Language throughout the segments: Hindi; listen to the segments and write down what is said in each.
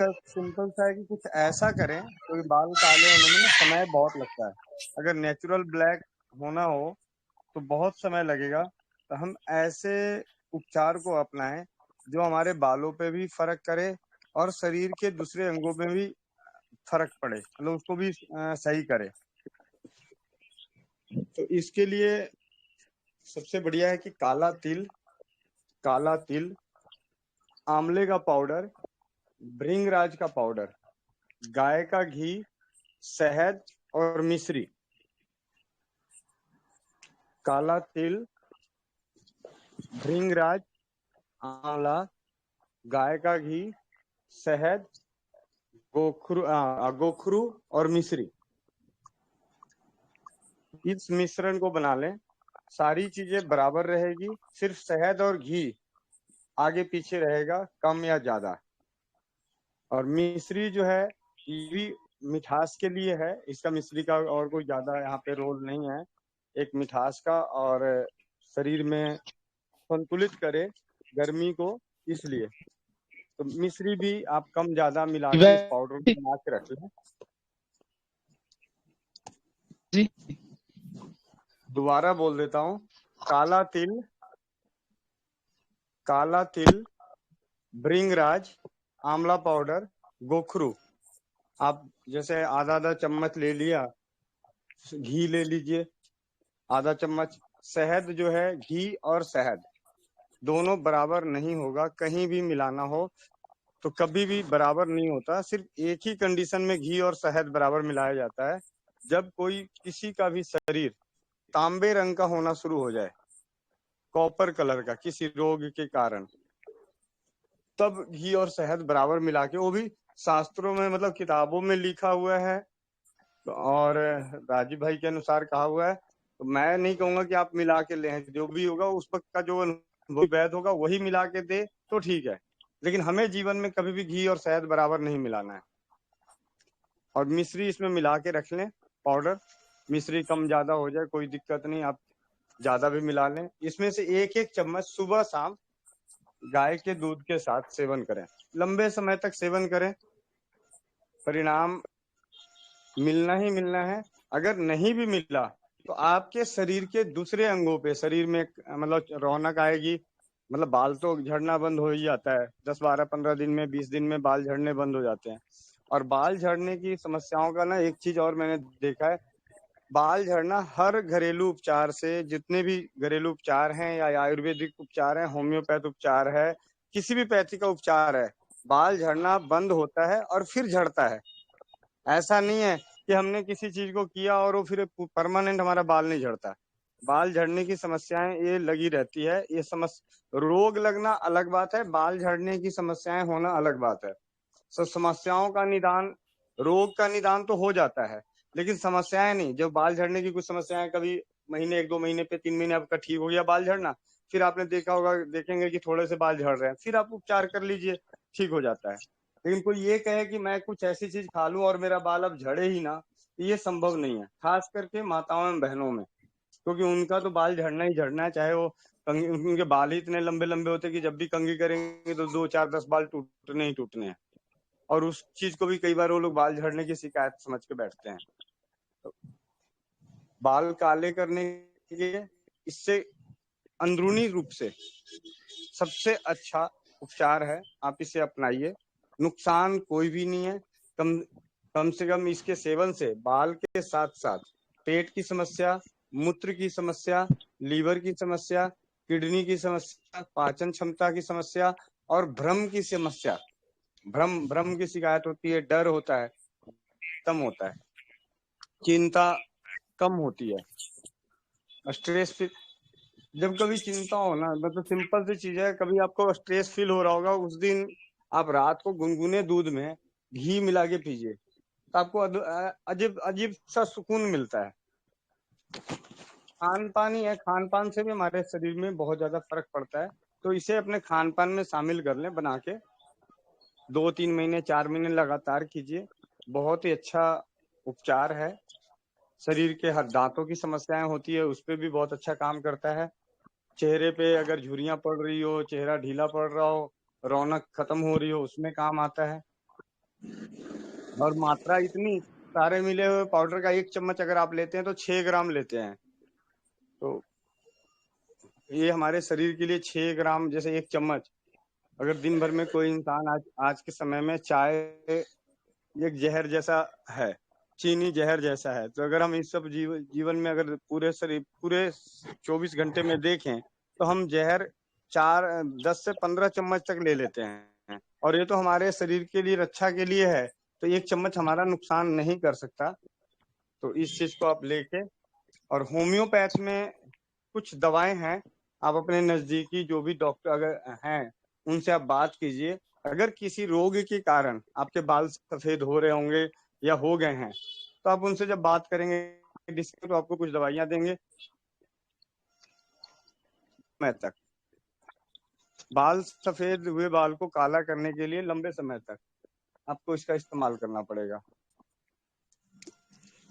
इसका सिंपल सा है कि कुछ ऐसा करें, क्योंकि बाल काले होने में ना समय बहुत लगता है। अगर नेचुरल ब्लैक होना हो तो बहुत समय लगेगा। तो हम ऐसे उपचार को अपनाएं जो हमारे बालों पे भी फर्क करे और शरीर के दूसरे अंगों में भी फर्क पड़े, मतलब उसको भी सही करे। तो इसके लिए सबसे बढ़िया है कि काला तिल, आंवले का पाउडर, भृंगराज का पाउडर, गाय का घी, शहद और मिश्री। काला तिल, भृंगराज, आंवला, गाय का घी, शहद, गोखरू और मिश्री, इस मिश्रण को बना लें। सारी चीजें बराबर रहेगी, सिर्फ शहद और घी आगे पीछे रहेगा, कम या ज्यादा। और मिश्री जो है ये भी मिठास के लिए है, इसका मिश्री का और कोई ज्यादा यहाँ पे रोल नहीं है, एक मिठास का, और शरीर में संतुलित करे गर्मी को, इसलिए। तो मिश्री भी आप कम ज्यादा मिला के इस पाउडर को बना के रख लें। जी दोबारा बोल देता हूँ। काला तिल, भृंगराज, आंवला पाउडर, गोखरू। आप जैसे आधा आधा चम्मच ले लिया, घी ले लीजिए आधा चम्मच। शहद जो है, घी और शहद दोनों बराबर नहीं होगा, कहीं भी मिलाना हो तो कभी भी बराबर नहीं होता। सिर्फ एक ही कंडीशन में घी और शहद बराबर मिलाया जाता है, जब कोई किसी का भी शरीर तांबे रंग का होना शुरू हो जाए, कॉपर कलर का, किसी रोग के कारण, तब घी और शहद बराबर मिला के, वो भी शास्त्रों में, मतलब किताबों में लिखा हुआ है और राजीव भाई के अनुसार कहा हुआ है। तो मैं नहीं कहूंगा कि आप मिला के लें, जो भी होगा उस वक्त का जो वैध होगा वही मिला के दे तो ठीक है, लेकिन हमें जीवन में कभी भी घी और शहद बराबर नहीं मिलाना है। और मिश्री इसमें मिला के रख लें, पाउडर। मिश्री कम ज्यादा हो जाए कोई दिक्कत नहीं, आप ज्यादा भी मिला लें। इसमें से एक एक चम्मच सुबह शाम गाय के दूध के साथ सेवन करें, लंबे समय तक सेवन करें, परिणाम मिलना ही मिलना है। अगर नहीं भी मिला तो आपके शरीर के दूसरे अंगों पे, शरीर में मतलब रौनक आएगी, मतलब बाल तो झड़ना बंद हो ही जाता है, 10-12-15 दिन में, 20 दिन में बाल झड़ने बंद हो जाते हैं। और बाल झड़ने की समस्याओं का ना एक चीज और मैंने देखा है, बाल झड़ना हर घरेलू उपचार से, जितने भी घरेलू उपचार हैं या आयुर्वेदिक उपचार हैं, होम्योपैथ उपचार है, किसी भी पैथी का उपचार है, बाल झड़ना बंद होता है और फिर झड़ता है। ऐसा नहीं है कि हमने किसी चीज को किया और वो फिर परमानेंट हमारा बाल नहीं झड़ता। बाल झड़ने की समस्याएं ये लगी रहती है, ये रोग लगना अलग बात है, बाल झड़ने की समस्याएं होना अलग बात है। समस्याओं का निदान, रोग का निदान तो हो जाता है, लेकिन समस्याएं नहीं। जो बाल झड़ने की कुछ समस्याएं कभी महीने, 1-2 महीने पे, 3 महीने आपका ठीक हो गया बाल झड़ना, फिर आपने देखा होगा, देखेंगे कि थोड़े से बाल झड़ रहे हैं, फिर आप उपचार कर लीजिए, ठीक हो जाता है। लेकिन कोई ये कहे कि मैं कुछ ऐसी चीज खा लूं और मेरा बाल अब झड़े ही ना, ये संभव नहीं है, खास करके माताओं एवं बहनों में, क्योंकि उनका तो बाल झड़ना ही झड़ना है, चाहे वो कंघी, उनके बाल ही इतने लंबे लंबे होते हैं कि जब भी कंघी करेंगे तो 2-4-10 बाल टूटने ही टूटने हैं, और उस चीज को भी कई बार वो लोग बाल झड़ने की शिकायत समझ के बैठते हैं। तो बाल काले करने के इससे अंदरूनी रूप से सबसे अच्छा उपचार है, आप इसे अपनाइए, नुकसान कोई भी नहीं है। कम कम से कम इसके सेवन से बाल के साथ साथ पेट की समस्या, मूत्र की समस्या, लीवर की समस्या, किडनी की समस्या, पाचन क्षमता की समस्या और भ्रम की समस्या, भ्रम की शिकायत होती है, डर होता है, कम होता है, चिंता कम होती है, स्ट्रेस। जब कभी चिंता हो ना, मतलब सिंपल सी चीज है, कभी आपको स्ट्रेस फील हो रहा होगा, उस दिन आप रात को गुनगुने दूध में घी मिला के पीजिए, तो आपको अजीब अजीब सा सुकून मिलता है। खान पान ही है, खान पान से भी हमारे शरीर में बहुत ज्यादा फर्क पड़ता है। तो इसे अपने खान पान में शामिल कर लें बना के, 2-3 महीने, 4 महीने लगातार कीजिए, बहुत ही अच्छा उपचार है। शरीर के हर दांतों की समस्याएं होती है, उस पर भी बहुत अच्छा काम करता है। चेहरे पे अगर झुर्रियां पड़ रही हो, चेहरा ढीला पड़ रहा हो, रौनक खत्म हो रही हो, उसमें काम आता है। और मात्रा इतनी, सारे मिले हुए पाउडर का 1 चम्मच अगर आप लेते हैं तो 6 ग्राम लेते हैं। तो ये हमारे शरीर के लिए 6 ग्राम, जैसे 1 चम्मच। अगर दिन भर में कोई इंसान आज आज के समय में चाय एक जहर जैसा है, चीनी जहर जैसा है, तो अगर हम इस सब जीवन में अगर पूरे 24 घंटे में देखें तो हम जहर 10 से 15 चम्मच तक ले लेते हैं। और ये तो हमारे शरीर के लिए, रक्षा के लिए है, तो 1 चम्मच हमारा नुकसान नहीं कर सकता। तो इस चीज को आप लेके, और होम्योपैथ में कुछ दवाएं हैं, आप अपने नजदीकी जो भी डॉक्टर अगर हैं उनसे आप बात कीजिए। अगर किसी रोग के कारण आपके बाल सफेद हो रहे होंगे या हो गए हैं, तो आप उनसे जब बात करेंगे तो आपको कुछ दवाइयां देंगे समय तक। बाल सफेद हुए बाल को काला करने के लिए लंबे समय तक आपको इसका इस्तेमाल करना पड़ेगा।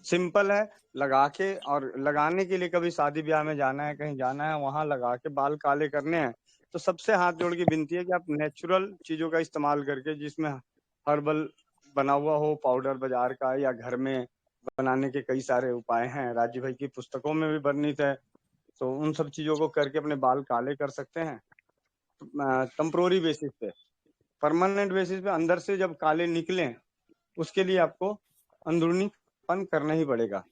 सिंपल है, लगा के, और लगाने के लिए कभी शादी ब्याह में जाना है, कहीं जाना है, वहां लगा के बाल काले करने हैं, तो सबसे हाथ जोड़ के विनती है कि आप नेचुरल चीजों का इस्तेमाल करके, जिसमें हर्बल बना हुआ हो, पाउडर बाजार का या घर में बनाने के कई सारे उपाय हैं, राजीव भाई की पुस्तकों में भी वर्णित है, तो उन सब चीजों को करके अपने बाल काले कर सकते हैं टेम्पोररी बेसिस पे। परमानेंट बेसिस पे अंदर से जब काले निकले, उसके लिए आपको अंदरूनीपन करना ही पड़ेगा।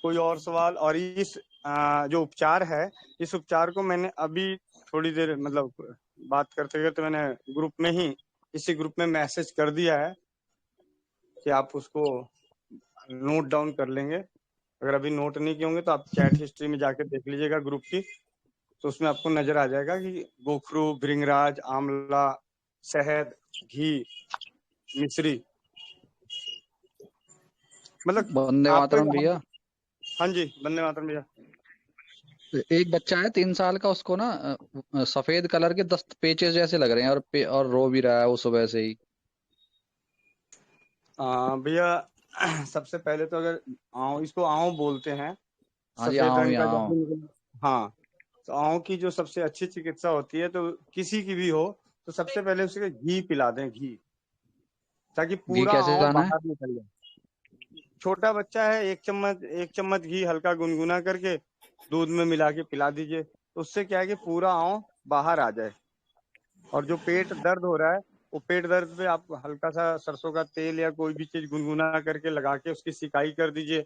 कोई और सवाल? और इस जो उपचार है, इस उपचार को मैंने अभी थोड़ी देर, मतलब बात करते करते मैंने ग्रुप में ही, इसी ग्रुप में मैसेज कर दिया है कि आप उसको नोट डाउन कर लेंगे। अगर अभी नोट नहीं किए होंगे तो आप चैट हिस्ट्री में जाके देख लीजिएगा ग्रुप की, तो उसमें आपको नजर आ जाएगा कि गोखरू, भृंगराज, आंवला, शहद, घी, मिश्री, मतलब वंदे आपको, मातरम भैया। हाँ जी, वंदे मातरम भैया। एक बच्चा है 3 साल का, उसको ना सफेद कलर के 10 पेचेस जैसे लग रहे हैं, और रो भी रहा है वो सुबह से ही। भैया सबसे पहले तो, अगर इसको आँव बोलते हैं, हाँ जी, सफेद आओ रंग का जब यहाँ। भी हाँ, तो आँव की जो सबसे अच्छी चिकित्सा होती है, तो किसी की भी हो, तो सबसे पहले उसे घी पिला दें, घी, ताकि घी पूरा कैसे आँव जाना है? बाहर निकल जाए। छोटा बच्चा है, 1 चम्मच घी हल्का गुनगुना करके दूध में मिला के पिला दीजिए, तो उससे क्या है कि पूरा आँव बाहर आ जाए। और जो पेट दर्द हो रहा है, वो पेट दर्द पे आप हल्का सा सरसों का तेल या कोई भी चीज गुनगुना करके लगा के उसकी सिकाई कर दीजिए।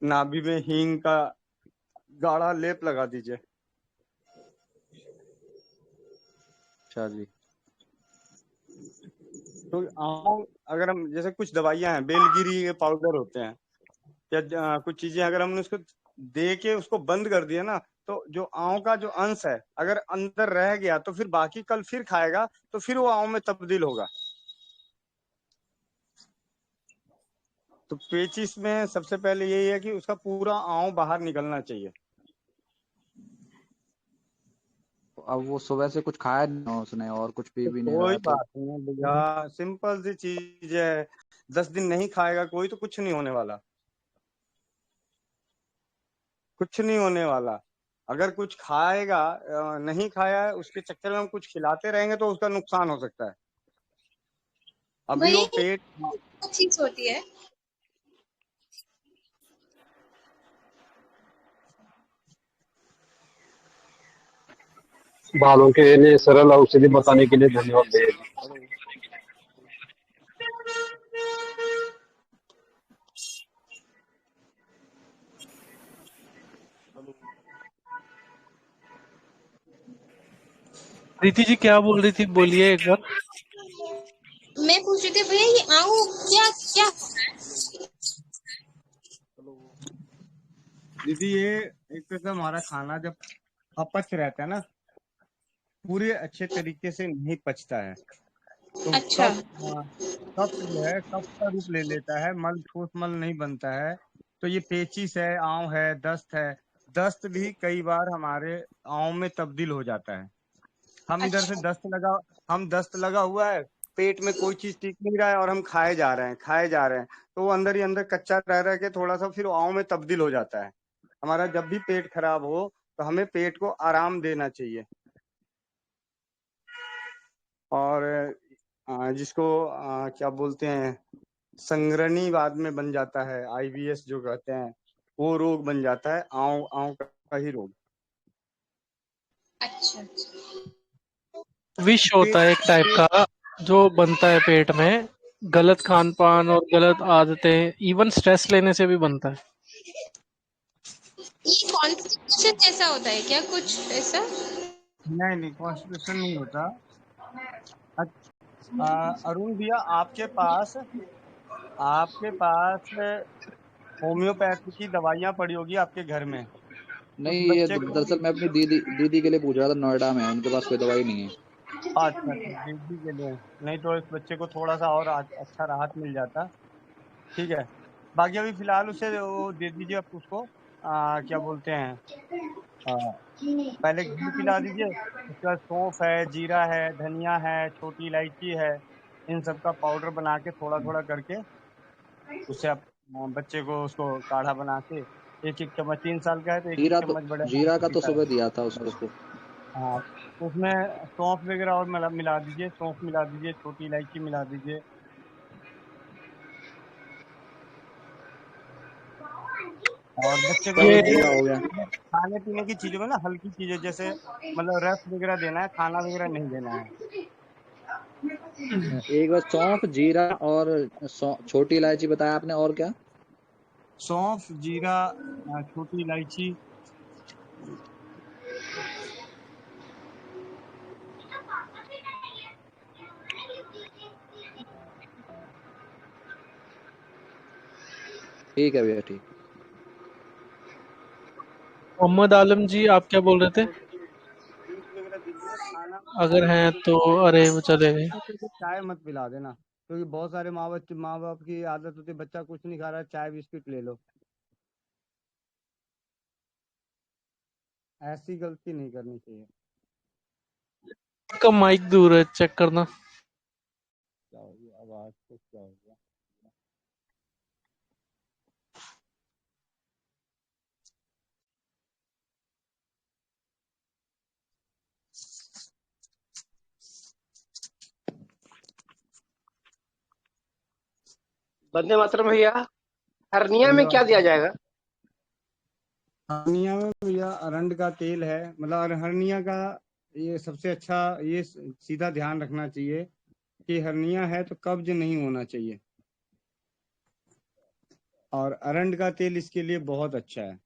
नाभि में हींग का गाढ़ा लेप लगा दीजिए। अच्छा जी। तो अगर हम, जैसे कुछ दवाइयां हैं, बेलगिरी के पाउडर होते हैं, या कुछ चीजें अगर हमने उसको दे के उसको बंद कर दिया ना, तो जो आँव का जो अंश है अगर अंदर रह गया, तो फिर बाकी कल फिर खाएगा, तो फिर वो आँव में तब्दील होगा। तो पेचिस में सबसे पहले यही है कि उसका पूरा आँव बाहर निकलना चाहिए। अब वो सुबह से कुछ खाया नहीं है उसने, और कुछ पी तो भी नहीं रहा कोई है तो। बात नहीं है भैया, सिंपल सी चीज है, 10 दिन नहीं खाएगा कोई, तो कुछ नहीं होने वाला, कुछ नहीं होने वाला। अगर कुछ खाएगा, नहीं खाया है, उसके चक्कर में हम कुछ खिलाते रहेंगे तो उसका नुकसान हो सकता है। अभी वही वो पेट, चीज होती है। बालों के लिए सरल औषधि बताने के लिए धन्यवाद भैया जी। प्रीति जी क्या बोल रही थी, बोलिए एक बार। मैं पूछ रही थी भैया, ये आऊ क्या क्या दीदी, ये एक तो हमारा खाना जब अपच रहता है ना, पूरे अच्छे तरीके से नहीं पचता है, तो अच्छा। कफ जो है, कफ का रूप ले लेता है, मल ठोस मल नहीं बनता है। तो ये पेचिस है, आँव है, दस्त है, दस्त भी कई बार हमारे आँव में तब्दील हो जाता है। हम इधर से अच्छा। दस्त लगा हुआ है, पेट में कोई चीज टिक नहीं रहा है, और हम खाए जा रहे हैं, खाए जा रहे हैं, तो वो अंदर ही अंदर कच्चा रह रह के थोड़ा सा फिर आँव में तब्दील हो जाता है। हमारा जब भी पेट खराब हो, तो हमें पेट को आराम देना चाहिए। और जिसको क्या बोलते हैं, संग्रहणी बाद में बन जाता है, IBS जो कहते हैं, वो रोग बन जाता है, आंव का ही रोग। अच्छा अच्छा। विष होता है एक टाइप का जो बनता है पेट में, गलत खान पान और गलत आदतें, इवन स्ट्रेस लेने से भी बनता है। ये कॉन्स्टिपेशन जैसा होता है क्या कुछ ऐसा? नहीं, कॉन्स्टिपेशन नहीं होता। अरुण भैया, आपके पास होम्योपैथी की दवाइयाँ पड़ी होगी आपके घर में। उस नहीं, ये बच्चे को, दरअसल मैं अपनी दीदी के लिए पूछ रहा था, नोएडा में है, उनके पास कोई दवाई नहीं है। अच्छा दीदी के लिए, नहीं तो इस बच्चे को थोड़ा सा और अच्छा राहत मिल जाता। ठीक है, बाकी अभी फिलहाल उसे वो दे दीजिए आप उसको, क्या बोलते हैं, आ, पहले घी पिला दीजिए, उसके बाद सौंफ है, जीरा है, धनिया है, छोटी इलायची है, इन सब का पाउडर बना के थोड़ा थोड़ा करके उससे आप बच्चे को उसको काढ़ा बना के एक एक चम्मच, 3 साल का है तो एक एक चम्मच बड़े आराम जीरा से का तो पीता सुबह रहे। दिया था उसको। हाँ, उसमें सौंफ वगैरह और मिला दीजिए, सौंफ मिला दीजिए, छोटी इलायची मिला दीजिए। और बच्चे को ये जीरा हो गया। खाने पीने की चीजों में ना हल्की चीजें, जैसे मतलब रस वगैरह देना है, खाना वगैरह नहीं देना है। एक बार सौंफ, जीरा और छोटी इलायची बताया आपने, और क्या? सौंफ, जीरा, छोटी इलायची। ठीक है भैया, ठीक। मोहम्मद आलम जी, आप क्या बोल रहे थे? जूस वगैरह दीजिए, खाना अगर हैं तो अरे वो चले गए। चाय मत पिला देना, क्योंकि बहुत सारे माँ बाप की आदत होती है, बच्चा कुछ नहीं खा रहा है, चाय बिस्किट ले लो। ऐसी गलती नहीं करनी चाहिए। आपका माइक दूर है, चेक करना। क्या हो गया आवाज को, क्या हो गया? वंदे मातरम भैया। हरनिया वंदे में क्या दिया मातरम। जाएगा? हरनिया में भैया अरंड का तेल है, मतलब हरनिया का ये सबसे अच्छा, ये सीधा ध्यान रखना चाहिए कि हरनिया है तो कब्ज नहीं होना चाहिए, और अरंड का तेल इसके लिए बहुत अच्छा है।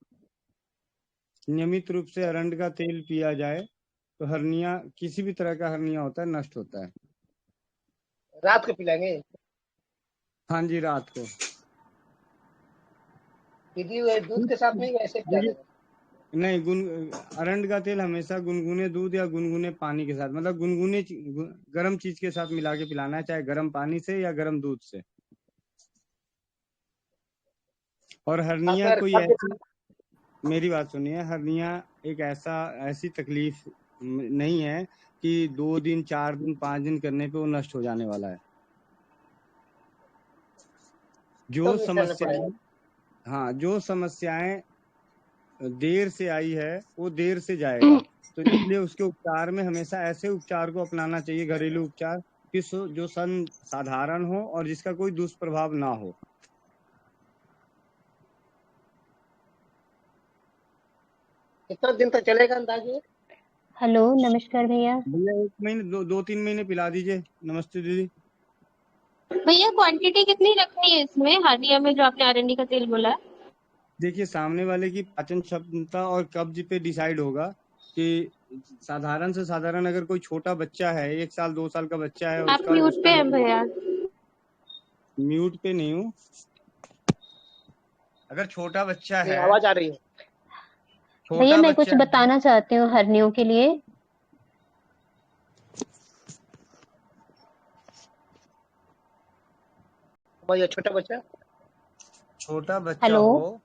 नियमित रूप से अरंड का तेल पिया जाए तो हरनिया, किसी भी तरह का हरनिया होता है, नष्ट होता है। रात को पिलाएंगे? हाँ जी, रात को। दीदी हुए दूध के साथ में वैसे पिला देखिए, देगा? नहीं, अरंड का तेल हमेशा गुनगुने दूध या गुनगुने पानी के साथ, मतलब गर्म चीज के साथ मिला के पिलाना है, चाहे गर्म पानी से या गर्म दूध से। और हरनिया अगर कोई कब्ज ऐसी, मेरी बात सुनिए, हरनिया एक ऐसी तकलीफ नहीं है कि 2 दिन 4 दिन 5 दिन करने पे वो नष्ट हो जाने वाला है। तो जो भी करना पड़ेगा। समस्याएं, हाँ, जो समस्याएं देर से आई है वो देर से जाएगा, तो इसलिए उसके उपचार में हमेशा ऐसे उपचार को अपनाना चाहिए, घरेलू उपचार, कि जो साधारण हो और जिसका कोई दुष्प्रभाव ना हो। कितना दिन तक चलेगा अंदाजे? हेलो, नमस्कार भैया। भैया 1 महीने, 2-3 महीने पिला दीजिए। नमस्ते दीदी। भैया क्वांटिटी कितनी रखनी है इसमें हार्निया में जो आपने आरएनडी का तेल बोला? देखिए, सामने वाले की पाचन क्षमता और कब्ज पे डिसाइड होगा कि साधारण से साधारण, अगर कोई छोटा बच्चा है, 1 साल 2 साल का बच्चा है, आप उसका म्यूट पे उसका हैं भैया। म्यूट पे नहीं हूँ। अगर छोटा बच्चा नहीं, है, आवाज आ रही है। भैया छोटा मैं कुछ बच्चा है, बताना चाहती हूँ हर्नियों के लिए। भैया छोटा बच्चा। छोटा बच्चा हेलो। हो,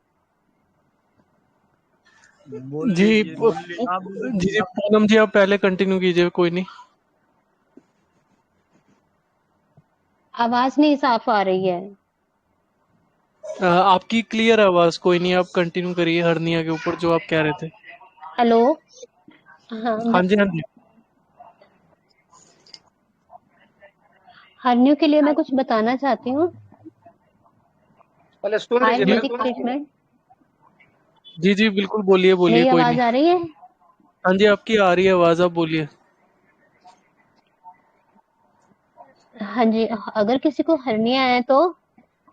बोल जी लीजिए, आप बोलिए जी दीदी, जी, आप। पूनम जी आप पहले कंटिन्यू कीजिए, कोई नहीं। आवाज नहीं साफ आ रही है। आपकी क्लियर आवाज, कोई नहीं, आप कंटिन्यू करिए हरनिया के ऊपर जो आप कह रहे थे। हेलो। हाँ हाँ जी, हाँ जी। हर्नियों के लिए मैं कुछ बताना चाहती हूँ, पहले सुन लीजिए, आयुर्वेदिक पहले ट्रीटमेंट। जी जी बिल्कुल, बोलिए बोलिए, मेरी कोई आवाज नहीं। आ रही है? हाँ जी, आपकी आ रही है आवाज, आप बोलिए। हाँ जी, अगर किसी को हर्निया है तो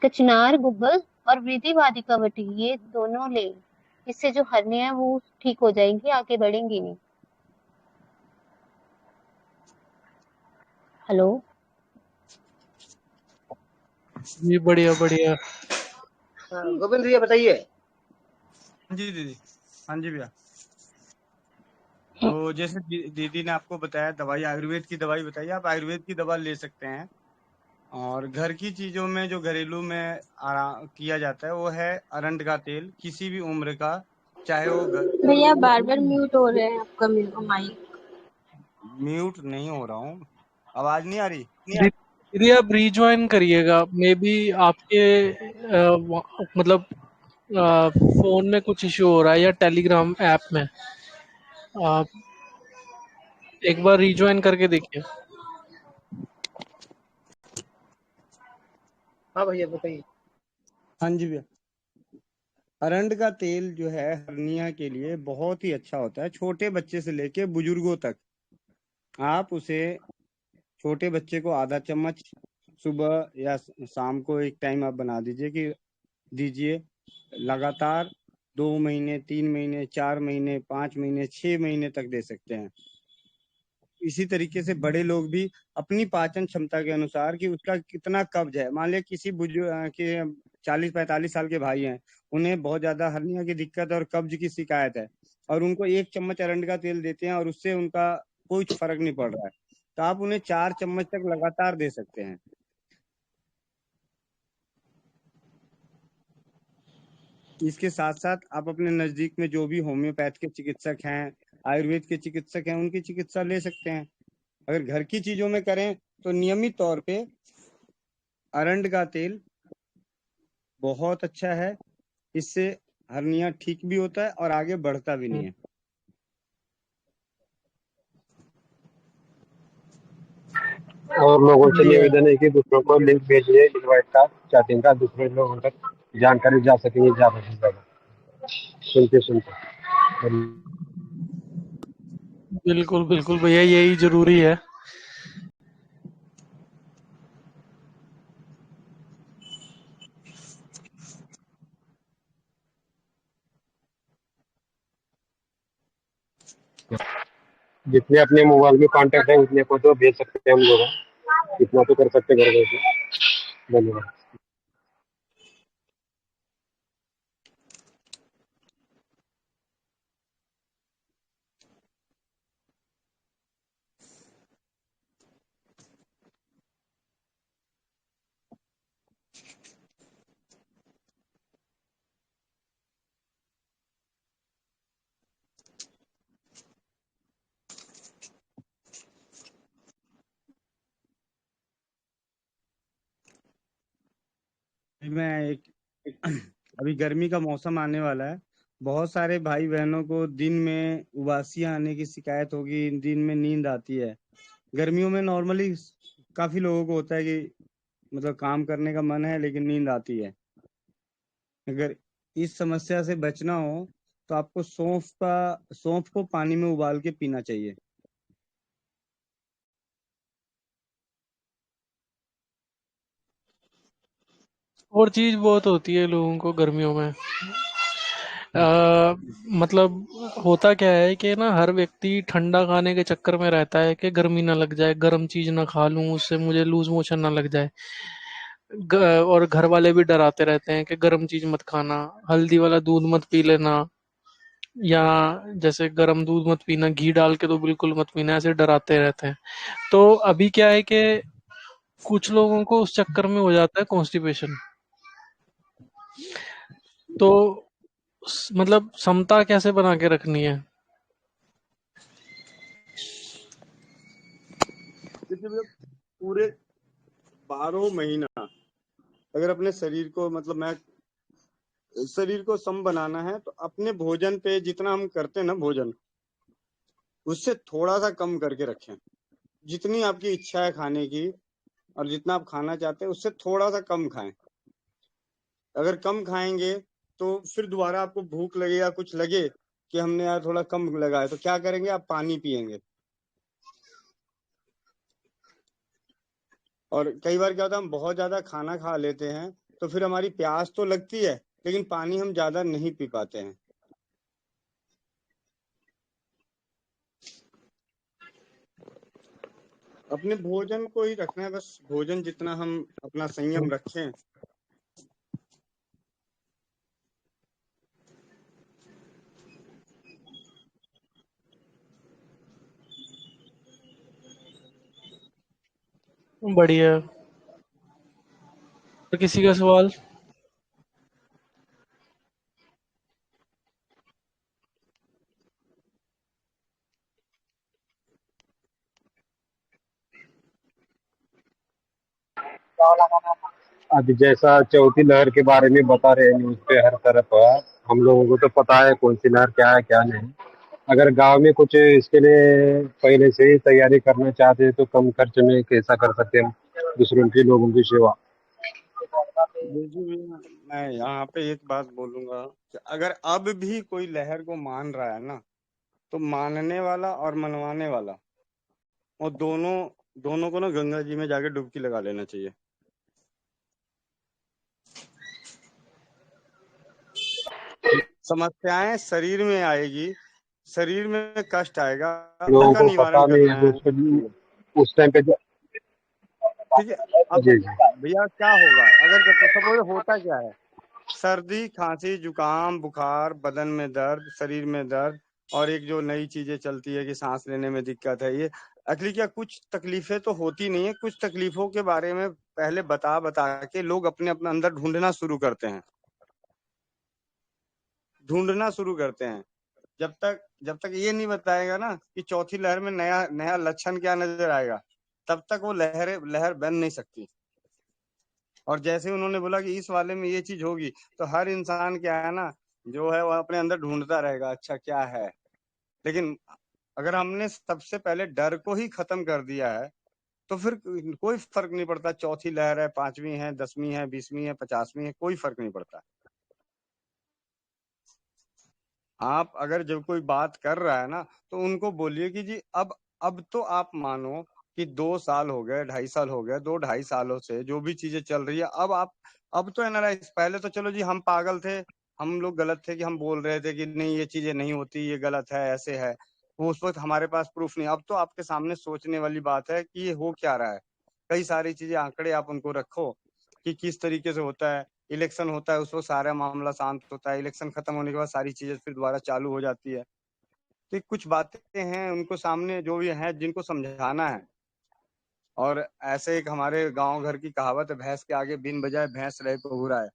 कचनार, गुग्गल और वृद्धि वाटिका वटी ये दोनों ले। इससे जो हर्निया है वो ठीक हो जाएंगी, आगे बढ़ेंगी नहीं। हेलो। जी बढ़िया बढ़िया। हाँ, गोविंद भैया बताइए। हाँ जी दीदी, हाँ जी भैया। तो जैसे दीदी ने आपको बताया दवाई, आयुर्वेद की दवाई बताई, आप आयुर्वेद की दवा ले सकते हैं। और घर की चीजों में जो घरेलू में आराम किया जाता है वो है अरंड का तेल, किसी भी उम्र का, चाहे वो भैया बार बार म्यूट हो रहे हैं आपका माइक। म्यूट नहीं हो रहा हूँ, आवाज नहीं आ रही। दीदी आप रीज्वाइन करिएगा, मे बी आपके मतलब फोन में कुछ इशू हो रहा है या टेलीग्राम ऐप में, आप एक बार रीज्वाइन करके देखिए। हाँ भैया बताइए। हाँ जी भैया, अरंड का तेल जो है हर्निया के लिए बहुत ही अच्छा होता है, छोटे बच्चे से लेके बुजुर्गों तक। आप उसे, छोटे बच्चे को आधा चम्मच सुबह या शाम को एक टाइम आप बना दीजिए कि दीजिए, लगातार 2 महीने, 3 महीने, 4 महीने, 5 महीने, 6 महीने तक दे सकते हैं। इसी तरीके से बड़े लोग भी अपनी पाचन क्षमता के अनुसार कि उसका कितना कब्ज है, मान लिया किसी बुजुर्ग के 40-45 साल के भाई हैं, उन्हें बहुत ज्यादा हर्निया की दिक्कत और कब्ज की शिकायत है, और उनको 1 चम्मच अरंड का तेल देते हैं और उससे उनका कोई फर्क नहीं पड़ रहा है, तो आप उन्हें 4 चम्मच तक लगातार दे सकते हैं। इसके साथ साथ आप अपने नजदीक में जो भी होम्योपैथ के चिकित्सक हैं, आयुर्वेद के चिकित्सक हैं, उनकी चिकित्सा ले सकते हैं। अगर घर की चीजों में करें तो नियमित तौर पे अरंड का तेल बहुत अच्छा है, इससे हर्निया ठीक भी होता है और आगे बढ़ता भी नहीं है। और लोगों से बढ़िया। निवेदन है कि दूसरों को लिंक भेजिए इनवाइट का, चैटिंग का, दूसरे लोगों तक जानकारी जा सकेंगे ज्यादा से ज्यादा सुनते सुनते। बिल्कुल बिल्कुल भैया, यही जरूरी है। जितने अपने मोबाइल में कांटेक्ट है उतने को तो भेज सकते हैं हम लोग, इतना तो कर सकते हैं घर बैठे। धन्यवाद। मैं अभी गर्मी का मौसम आने वाला है, बहुत सारे भाई बहनों को दिन में उबासियां आने की शिकायत होगी, दिन में नींद आती है। गर्मियों में नॉर्मली काफी लोगों को होता है कि मतलब काम करने का मन है लेकिन नींद आती है। अगर इस समस्या से बचना हो तो आपको सौंफ को पानी में उबाल के पीना चाहिए। और चीज बहुत होती है लोगों को गर्मियों में, मतलब होता क्या है कि ना हर व्यक्ति ठंडा खाने के चक्कर में रहता है कि गर्मी ना लग जाए, गर्म चीज ना खा लूं, उससे मुझे लूज मोशन ना लग जाए। और घर वाले भी डराते रहते हैं कि गर्म चीज मत खाना, हल्दी वाला दूध मत पी लेना, या जैसे गर्म दूध मत पीना, घी डाल के तो बिल्कुल मत पीना, ऐसे डराते रहते हैं। तो अभी क्या है कि कुछ लोगों को उस चक्कर में हो जाता है कॉन्स्टिपेशन। तो मतलब समता कैसे बना के रखनी है? देखिए भैया, पूरे 12 महीना अगर अपने शरीर को, मतलब मैं शरीर को सम बनाना है तो अपने भोजन पे जितना हम करते हैं ना भोजन, उससे थोड़ा सा कम करके रखें। जितनी आपकी इच्छा है खाने की और जितना आप खाना चाहते हैं उससे थोड़ा सा कम खाएं। अगर कम खाएंगे तो फिर दोबारा आपको भूख लगे या कुछ लगे कि हमने यार थोड़ा कम लगा है, तो क्या करेंगे, आप पानी पिएंगे। और कई बार क्या होता है, हम बहुत ज्यादा खाना खा लेते हैं तो फिर हमारी प्यास तो लगती है लेकिन पानी हम ज्यादा नहीं पी पाते हैं। अपने भोजन को ही रखना है, बस भोजन जितना हम अपना संयम रखें। बढ़िया। तो किसी का सवाल? अभी जैसा चौथी लहर के बारे में बता रहे हैं न्यूज पे हर तरफ, हम लोगों को तो पता है कौन सी लहर क्या है क्या नहीं। अगर गांव में कुछ इसके लिए पहले से ही तैयारी करना चाहते हैं तो कम खर्च में कैसा कर सकते हैं हम दूसरों की लोगों की सेवा। देखिए भैया, मैं यहाँ पे एक बात बोलूंगा कि अगर अब भी कोई लहर को मान रहा है ना, तो मानने वाला और मनवाने वाला, और दोनों को ना गंगा जी में जाके डुबकी लगा लेना चाहिए। समस्याएं शरीर में आएगी, शरीर में कष्ट आएगा, लोगों उनका को निवारण पता नहीं करना है है। उस टाइम पे ठीक है। अब जी जी भैया क्या होगा, अगर जब सपोज होता क्या है, सर्दी खांसी जुकाम बुखार, बदन में दर्द, शरीर में दर्द, और एक जो नई चीजें चलती है कि सांस लेने में दिक्कत है, ये एक्चुअली क्या कुछ तकलीफें तो होती नहीं है, कुछ तकलीफों के बारे में पहले बता बता के लोग अपने अपने अंदर ढूंढना शुरू करते हैं। जब तक ये नहीं बताएगा ना कि चौथी लहर में नया नया लक्षण क्या नजर आएगा, तब तक वो लहर बन नहीं सकती। और जैसे उन्होंने बोला कि इस वाले में ये चीज होगी, तो हर इंसान क्या है ना, जो है वह अपने अंदर ढूंढता रहेगा अच्छा क्या है। लेकिन अगर हमने सबसे पहले डर को ही खत्म कर दिया है तो फिर कोई फर्क नहीं पड़ता, चौथी लहर है, 5वीं है, 10वीं है, 20वीं है, 50वीं है, कोई फर्क नहीं पड़ता। आप अगर जब कोई बात कर रहा है ना, तो उनको बोलिए कि जी अब तो आप मानो कि 2 साल हो गए, 2.5 साल हो गए, 2-2.5 सालों से जो भी चीजें चल रही है, अब तो एनालाइज, पहले तो चलो जी हम पागल थे, हम लोग गलत थे कि हम बोल रहे थे कि नहीं ये चीजें नहीं होती, ये गलत है, ऐसे है, वो उस वक्त हमारे पास प्रूफ नहीं। अब तो आपके सामने सोचने वाली बात है कि ये हो क्या रहा है। कई सारी चीजें, आंकड़े आप उनको रखो कि किस तरीके से होता है। इलेक्शन होता है उस वक्त सारा मामला शांत होता है, इलेक्शन खत्म होने के बाद सारी चीजें फिर दोबारा चालू हो जाती है। तो कुछ बातें हैं उनको सामने जो भी है जिनको समझाना है। और ऐसे एक हमारे गांव घर की कहावत है, भैंस के आगे बिन बजाए भैंस रहे बहुरा है।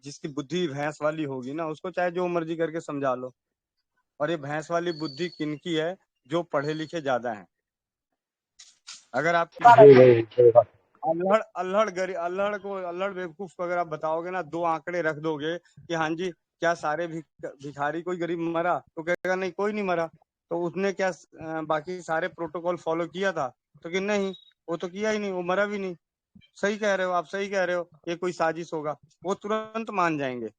जिसकी बुद्धि भैंस वाली होगी ना, उसको चाहे जो मर्जी करके समझा लो। और ये भैंस वाली बुद्धि किनकी है, जो पढ़े लिखे ज्यादा है। अगर आप किसी जी भाई सही बात। अल्हड़ बेवकूफ को अगर आप बताओगे ना, 2 आंकड़े रख दोगे कि हाँ जी क्या सारे भिखारी कोई गरीब मरा, तो कहेगा नहीं कोई नहीं मरा। तो उसने क्या बाकी सारे प्रोटोकॉल फॉलो किया था, तो कि नहीं वो तो किया ही नहीं, वो मरा भी नहीं। सही कह रहे हो आप, सही कह रहे हो, ये कोई साजिश होगा, वो तुरंत मान जाएंगे।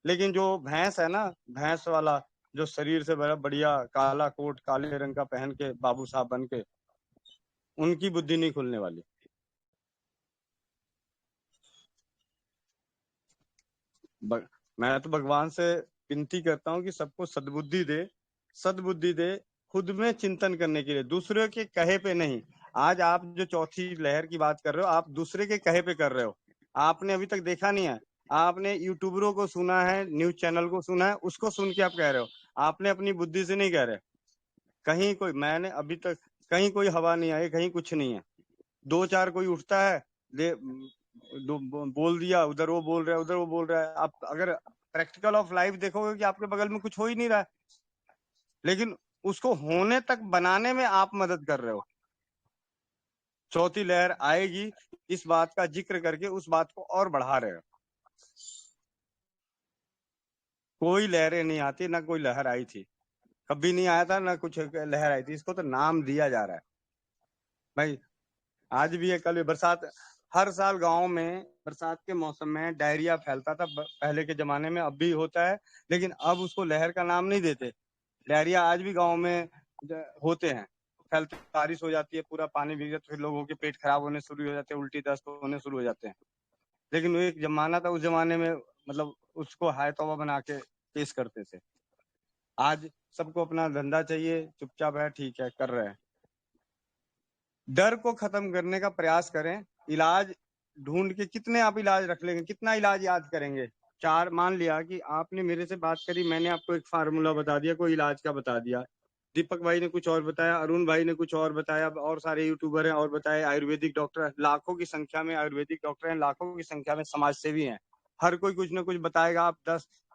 लेकिन जो भैंस है ना, भैंस वाला जो शरीर से बड़ा बढ़िया काला कोट काले रंग का पहन के बाबू साहब बन के, उनकी बुद्धि नहीं खुलने वाली। मैं तो भगवान से विनती करता हूँ कि सबको सद्बुद्धि दे, खुद में चिंतन करने के लिए, दूसरे के कहे पे नहीं। आज आप जो चौथी लहर की बात कर रहे हो, आप दूसरे के कहे पे कर रहे हो। आपने अभी तक देखा नहीं है, आपने यूट्यूबरों को सुना है, न्यूज चैनल को सुना है, उसको सुन के आप कह रहे हो, आपने अपनी बुद्धि से नहीं कह रहे। कहीं कोई, मैंने अभी तक कहीं कोई हवा नहीं आई, कहीं कुछ नहीं है। 2-4 कोई उठता है, बोल दिया, उधर वो बोल रहा है, उधर वो बोल रहा है। आप अगर प्रैक्टिकल ऑफ लाइफ देखोगे कि आपके बगल में कुछ हो ही नहीं रहा है, लेकिन उसको होने तक बनाने में आप मदद कर रहे हो। चौथी लहर आएगी इस बात का जिक्र करके उस बात को और बढ़ा रहे हो। कोई लहरें नहीं आती, ना कोई लहर आई थी, कभी नहीं आया था, ना कुछ लहर आई थी। इसको तो नाम दिया जा रहा है भाई। आज भी है, कल भी बरसात, हर साल गांव में बरसात के मौसम में डायरिया फैलता था पहले के जमाने में, अब भी होता है, लेकिन अब उसको लहर का नाम नहीं देते। डायरिया आज भी गांव में होते हैं, फैलते, बारिश हो जाती है, पूरा पानी भीग जाता है, फिर लोगों के पेट खराब होने शुरू हो जाते हैं, उल्टी दस्त होने शुरू हो जाते हैं। लेकिन वो एक जमाना था, उस जमाने में मतलब उसको हाय तौबा बना के पेश करते थे। आज सबको अपना धंधा चाहिए, चुपचाप है, ठीक है, कर रहे हैं। डर को खत्म करने का प्रयास करें। इलाज ढूंढ के कितने आप इलाज रख लेंगे, कितना इलाज याद करेंगे। चार, मान लिया कि आपने मेरे से बात करी, मैंने आपको एक फार्मूला बता दिया, कोई इलाज का बता दिया, दीपक भाई ने कुछ और बताया, अरुण भाई ने कुछ और बताया, और सारे यूट्यूबर हैं और बताए, आयुर्वेदिक डॉक्टर लाखों की संख्या में, आयुर्वेदिक डॉक्टर हैं लाखों की संख्या में, समाज सेवी हैं, हर कोई कुछ ना कुछ बताएगा। आप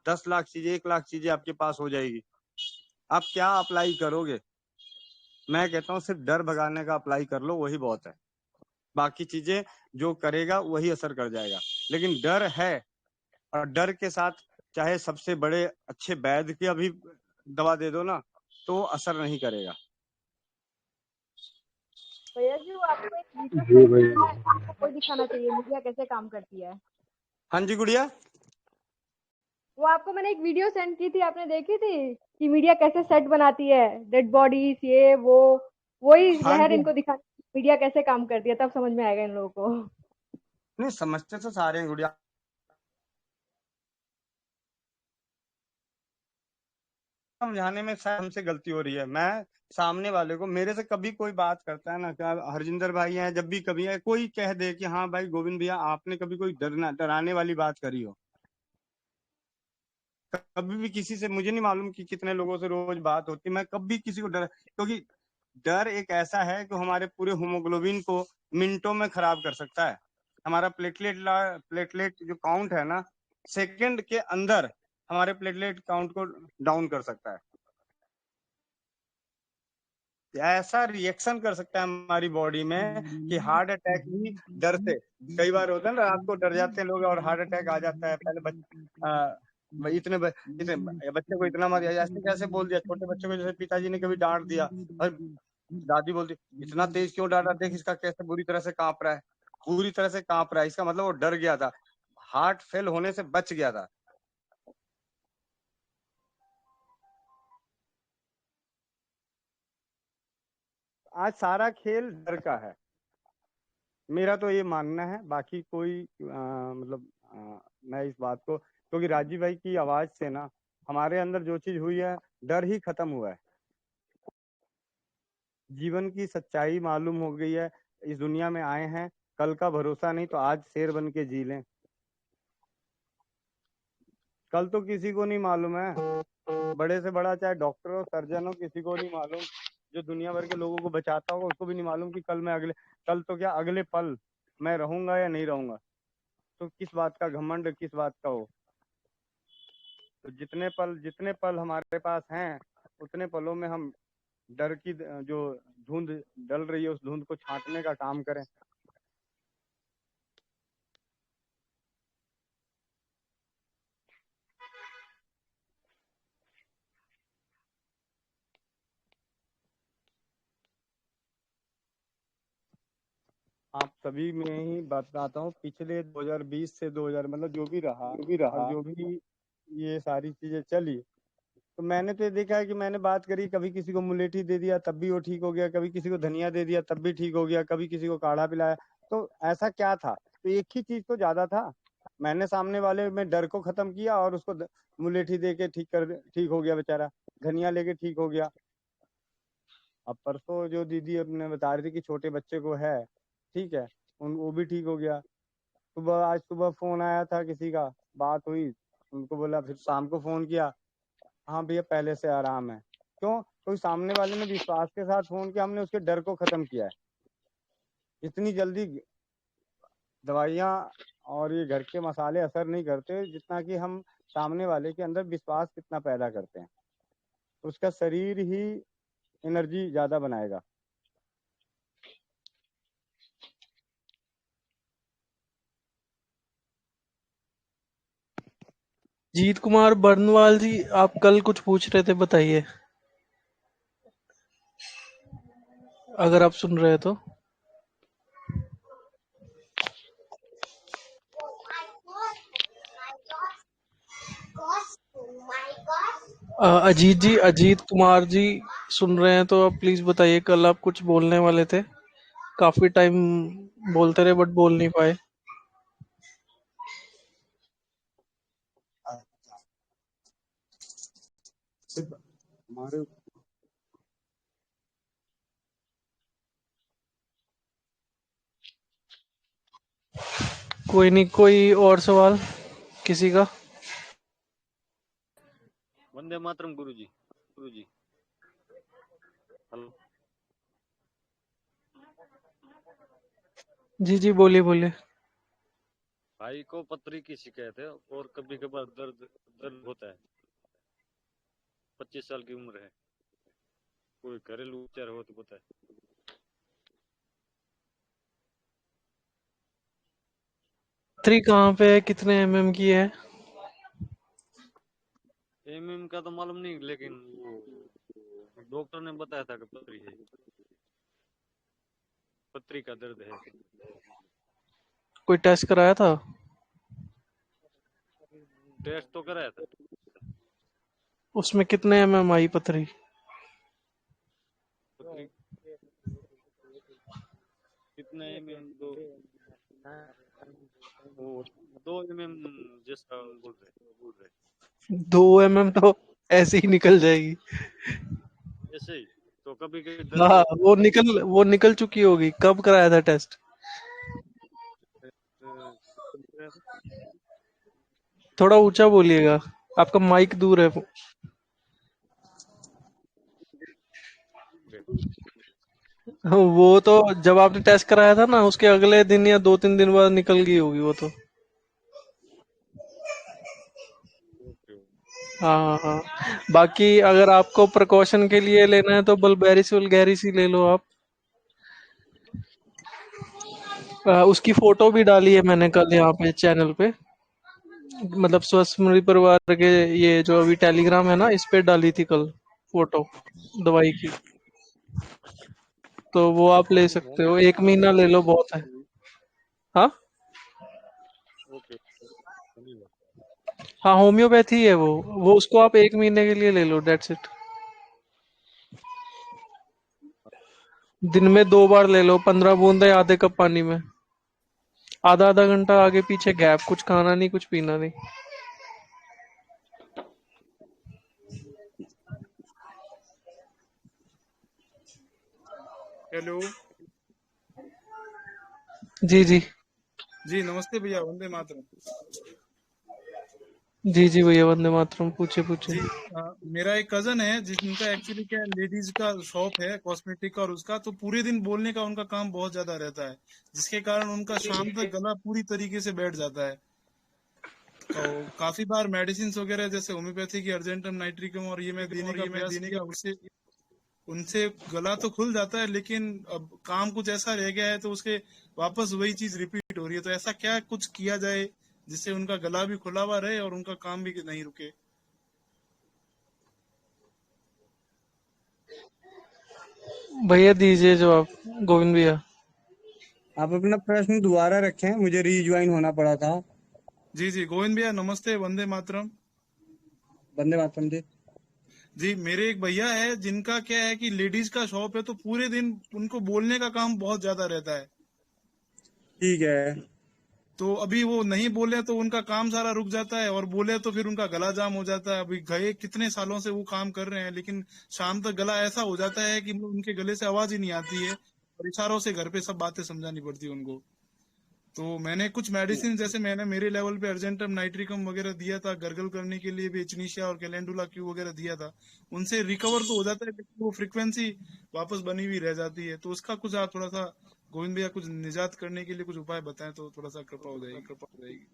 10 लाख चीजें, 1 लाख चीजें आपके पास हो जाएगी। आप क्या अप्लाई करोगे? मैं कहता हूँ सिर्फ डर भगाने का अप्लाई कर लो, वही बहुत है। बाकी चीजें जो करेगा वही असर कर जाएगा। लेकिन डर है, और डर के साथ चाहे सबसे बड़े अच्छे वैद्य की अभी दवा दे दो ना, तो असर नहीं करेगा। भैया जी, वो आपको एक वीडियो जी सेंड भैया। किया है, आपको वही दिखाना चाहिए मीडिया कैसे काम करती है। हाँ जी गुड़िया, वो आपको मैंने एक वीडियो सेंड की थी, आपने देखी थी कि मीडिया कैसे सेट बनाती है, डेड बॉडीज, ये वो, वही हाँ लहर जी। इनको दिखानी, मीडिया कैसे काम करती है, तब समझ में आएगा इन लोगों को। नहीं, समझते तो सारे हैं गुड़िया, समझाने में शायद हमसे गलती हो रही है। मैं सामने वाले को, मेरे से कभी कोई बात करता है ना, क्या हरजिंदर भाई हैं, जब भी कभी है कोई कह दे कि हाँ भाई गोविंद भैया आपने कभी कोई डराने वाली बात करी हो, कभी भी किसी से, मुझे नहीं मालूम कि कितने लोगों से रोज बात होती, मैं कभी किसी को डर, क्योंकि डर एक ऐसा है कि हमारे पूरे हीमोग्लोबिन को मिनटों में खराब कर सकता है। हमारा प्लेटलेट जो काउंट है ना, सेकंड के अंदर हमारे प्लेटलेट काउंट को डाउन कर सकता है। ऐसा रिएक्शन कर सकता है हमारी बॉडी में कि हार्ट अटैक भी डर से, कई बार होता है ना, रात को डर जाते हैं लोग और हार्ट अटैक आ जाता है। पहले इतने बच्चे को इतना मत, ऐसे कैसे बोल दिया छोटे बच्चे को, जैसे पिताजी ने कभी डांट दिया और दादी बोलती इतना तेज क्यों डांटा, देख इसका कैसे बुरी तरह से कांप रहा है, पूरी तरह से कांप रहा है, इसका मतलब वो डर गया था, हार्ट फेल होने से बच गया था। आज सारा खेल डर का है, मेरा तो ये मानना है। बाकी कोई मतलब मैं इस बात को, क्योंकि राजीव भाई की आवाज से ना हमारे अंदर जो चीज हुई है, डर ही खत्म हुआ है, जीवन की सच्चाई मालूम हो गई है। इस दुनिया में आए हैं, कल का भरोसा नहीं, तो आज शेर बन के जी लें। कल तो किसी को नहीं मालूम है, बड़े से बड़ा चाहे डॉक्टर हो, सर्जन हो, किसी को नहीं मालूम। जो दुनिया भर के लोगों को बचाता होगा उसको भी नहीं मालूम कि कल तो क्या अगले पल मैं रहूंगा या नहीं रहूंगा। तो किस बात का घमंड, किस बात का हो। तो जितने पल हमारे पास हैं, उतने पलों में हम डर की जो धुंध डल रही है, उस धुंध को छांटने का काम करें। आप सभी में ही बताता हूँ, पिछले 2020 से 2000 मतलब जो भी रहा और जो भी ये सारी चीजें चली, तो मैंने तो ये देखा है कि मैंने बात करी, कभी किसी को मुलेठी दे दिया तब भी वो ठीक हो गया, कभी किसी को धनिया दे दिया तब भी ठीक हो गया, कभी किसी को काढ़ा पिलाया। तो ऐसा क्या था? तो एक ही चीज तो ज्यादा था, मैंने सामने वाले में डर को खत्म किया और उसको मुलेठी दे के ठीक हो गया बेचारा, धनिया लेके ठीक हो गया। अब परसों जो दीदी अपने बता रही थी कि छोटे बच्चे को है, ठीक है, वो भी ठीक हो गया। आज सुबह फोन आया था किसी का, बात हुई, उनको बोला, फिर शाम को फोन किया, हाँ भैया पहले से आराम है। क्यों? कोई सामने वाले ने विश्वास के साथ फोन किया, हमने उसके डर को खत्म किया है। इतनी जल्दी दवाइयाँ और ये घर के मसाले असर नहीं करते, जितना कि हम सामने वाले के अंदर विश्वास कितना पैदा करते हैं, उसका शरीर ही एनर्जी ज्यादा बनाएगा। जीत कुमार बर्नवाल जी, आप कल कुछ पूछ रहे थे, बताइए अगर आप सुन रहे तो। अजीत जी, अजीत कुमार जी सुन रहे हैं तो आप प्लीज बताइए। कल आप कुछ बोलने वाले थे, काफी टाइम बोलते रहे बट बोल नहीं पाए। सिर्फ हमारे कोई नहीं, कोई और सवाल किसी का? वंदे मातरम गुरुजी। गुरुजी हेलो। जी जी, बोलिए बोलिए। भाई को पथरी की शिकायत है और कभी कभार दर्द दर्द होता है। 25 साल की उम्र है। कोई घरेलू उपचार हो तो बताए। पथरी कहाँ पे है, कितने एमएम की है? एमएम का तो मालूम नहीं, लेकिन वो डॉक्टर ने बताया था कि पथरी है, पथरी का दर्द है। कोई टेस्ट कराया था? टेस्ट तो कराया था। उसमें कितने एमएम आई पथरी? पथरी कितने एमएम? वो 2 एमएम जैसा बोल रहे। 2 एमएम तो ऐसे ही निकल जाएगी। ऐसे ही तो कभी कभी दर्द हाँ, होता वो निकल चुकी होगी। कब कराया था टेस्ट? है। थोड़ा ऊंचा बोलिएगा, आपका माइक दूर है। वो तो जब आपने टेस्ट कराया था ना, उसके अगले दिन या 2-3 दिन बाद निकल गई होगी वो तो। हाँ हाँ हाँ। बाकी अगर आपको प्रिकॉशन के लिए लेना है तो बल्बेरिस वल्गेरिस ही ले लो आप। उसकी फोटो भी डाली है मैंने कल यहाँ पे चैनल पे, मतलब स्वस्थ स्मृति परिवार के, ये जो अभी टेलीग्राम है ना, इस पे डाली थी कल फोटो दवाई की। तो वो आप ले सकते हो, 1 महीना ले लो, बहुत है। हाँ ओके। हाँ, होम्योपैथी है वो उसको आप 1 महीने के लिए ले लो, डेट्स इट। दिन में 2 बार ले लो, 15 बूंदे आधे कप पानी में। आधा आधा घंटा आगे पीछे गैप, कुछ खाना नहीं कुछ पीना नहीं। हेलो जी जी जी, नमस्ते भैया, वंदे मातरम। जी जी भैया, वंदे मातरम। पूछे पूछे। जी मेरा एक कजन है जिनका एक्चुअली क्या लेडीज का शॉप है कॉस्मेटिक का, और उसका तो पूरे दिन बोलने का उनका काम बहुत ज्यादा रहता है, जिसके कारण उनका शाम तक गला पूरी तरीके से बैठ जाता है। और काफी बार मेडिसिन वगैरह जैसे होम्योपैथी की अर्जेंटम नाइट्रिकम और ये मैं देने का प्रयास किया, उससे उनसे गला तो खुल जाता है, लेकिन अब काम कुछ ऐसा रह गया है तो उसके वापस वही चीज रिपीट हो रही है। तो ऐसा क्या कुछ किया जाए जिससे उनका गला भी खुला हुआ रहे और उनका काम भी नहीं रुके? भैया दीजिए जवाब, गोविंद भैया। आप अपना प्रश्न दोबारा रखें, मुझे रीज्वाइन होना पड़ा था। जी जी, गोविंद भैया नमस्ते, वंदे मातरम। वंदे मातरम जी। जी, मेरे एक भैया है जिनका क्या है कि लेडीज का शॉप है, तो पूरे दिन उनको बोलने का काम बहुत ज्यादा रहता है। ठीक है। तो अभी वो नहीं बोले तो उनका काम सारा रुक जाता है, और बोले तो फिर उनका गला जाम हो जाता है। अभी गए कितने सालों से वो काम कर रहे हैं, लेकिन शाम तक गला ऐसा हो जाता है कि उनके गले से आवाज ही नहीं आती है, और इशारों से घर पे सब बातें समझानी पड़ती है उनको। तो मैंने कुछ मेडिसिन, जैसे मैंने मेरे लेवल पे अर्जेंटम नाइट्रिकम वगैरह दिया था, गर्गल करने के लिए भी एचनीशिया और कैलेंडुला क्यू वगैरह दिया था। उनसे रिकवर तो हो जाता है, लेकिन वो फ्रीक्वेंसी वापस बनी हुई रह जाती है। तो उसका कुछ आप थोड़ा सा गोविंद भैया कुछ निजात करने के लिए कुछ उपाय बताएं तो थोड़ा सा कृपा हो जाएगी।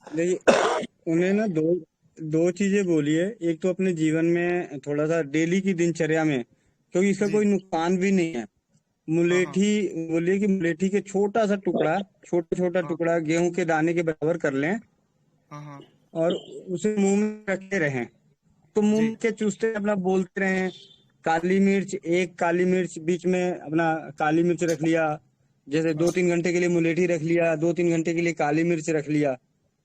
देखिए, उन्हें ना दो दो चीजें बोली है। एक तो अपने जीवन में थोड़ा सा डेली की दिनचर्या में, क्योंकि इसका जी कोई नुकसान भी नहीं है। हाँ हाँ मुलेठी बोलिए कि मुलेठी के छोटा सा टुकड़ा, छोटा छोटा हाँ टुकड़ा गेहूं के दाने के बराबर कर लें हाँ हाँ और उसे मुंह में रखे रहें। तो जी मुंह के चूसते अपना बोलते रहें। काली मिर्च, एक काली मिर्च बीच में अपना काली मिर्च रख लिया, जैसे हाँ 2-3 घंटे के लिए मुलेठी रख लिया, 2-3 घंटे के लिए काली मिर्च रख लिया।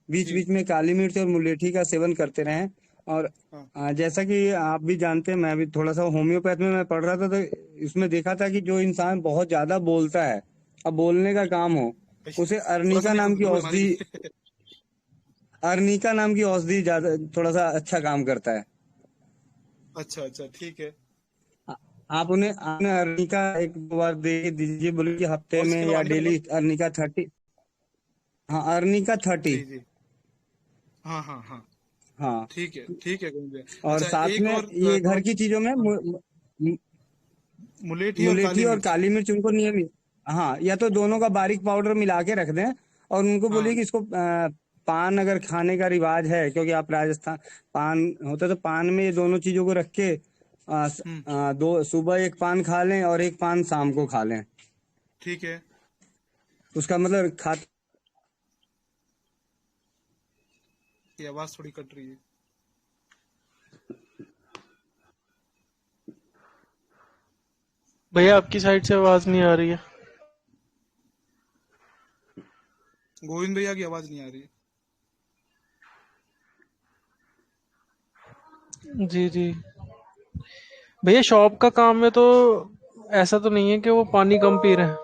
बीच जी बीच में काली मिर्च और मुलेठी का सेवन करते रहें और हाँ जैसा कि आप भी जानते हैं, मैं भी थोड़ा सा होम्योपैथ में मैं पढ़ रहा था, तो इसमें देखा था कि जो इंसान बहुत ज्यादा बोलता है, अब बोलने का काम हो, उसे थोड़ा सा अर्निका नहीं नाम की गुनगुना औषधि दीजिए। अर्निका नाम की औषधि ज्यादा थोड़ा सा अच्छा काम करता है। अच्छा अच्छा ठीक है। आ- आप उन्हें अर्निका एक दो बार दे दीजिए, बोले कि हफ्ते और इसके में अलावा या अर्निका डेली अर्निका 30। हाँ, अर्निका 30। जी जी हाँ हाँ हाँ हाँ, ठीक है गोविंद भैया। और अच्छा साथ एक में और ये घर थोड़ा की चीजों में हाँ, मुलेठी और मुलेठी काली और मिर्च। काली मिर्च उनको नियमित, हाँ, या तो दोनों का बारीक पाउडर मिला के रख दें, और उनको हाँ बोलिए कि इसको पान अगर खाने का रिवाज है, क्योंकि आप राजस्थान, पान होता तो पान में ये दोनों चीजों को रख के हम्म दो सुबह एक पान खा लें और एक पान शाम को खा लें। ठीक है। उसका मतलब खा ये आवाज थोड़ी कट रही है। भैया आपकी साइड से आवाज नहीं आ रही है। गोविंद भैया की आवाज नहीं आ रही है। जी जी। भैया शॉप का काम में तो ऐसा तो नहीं है कि वो पानी कम पी रहे हैं?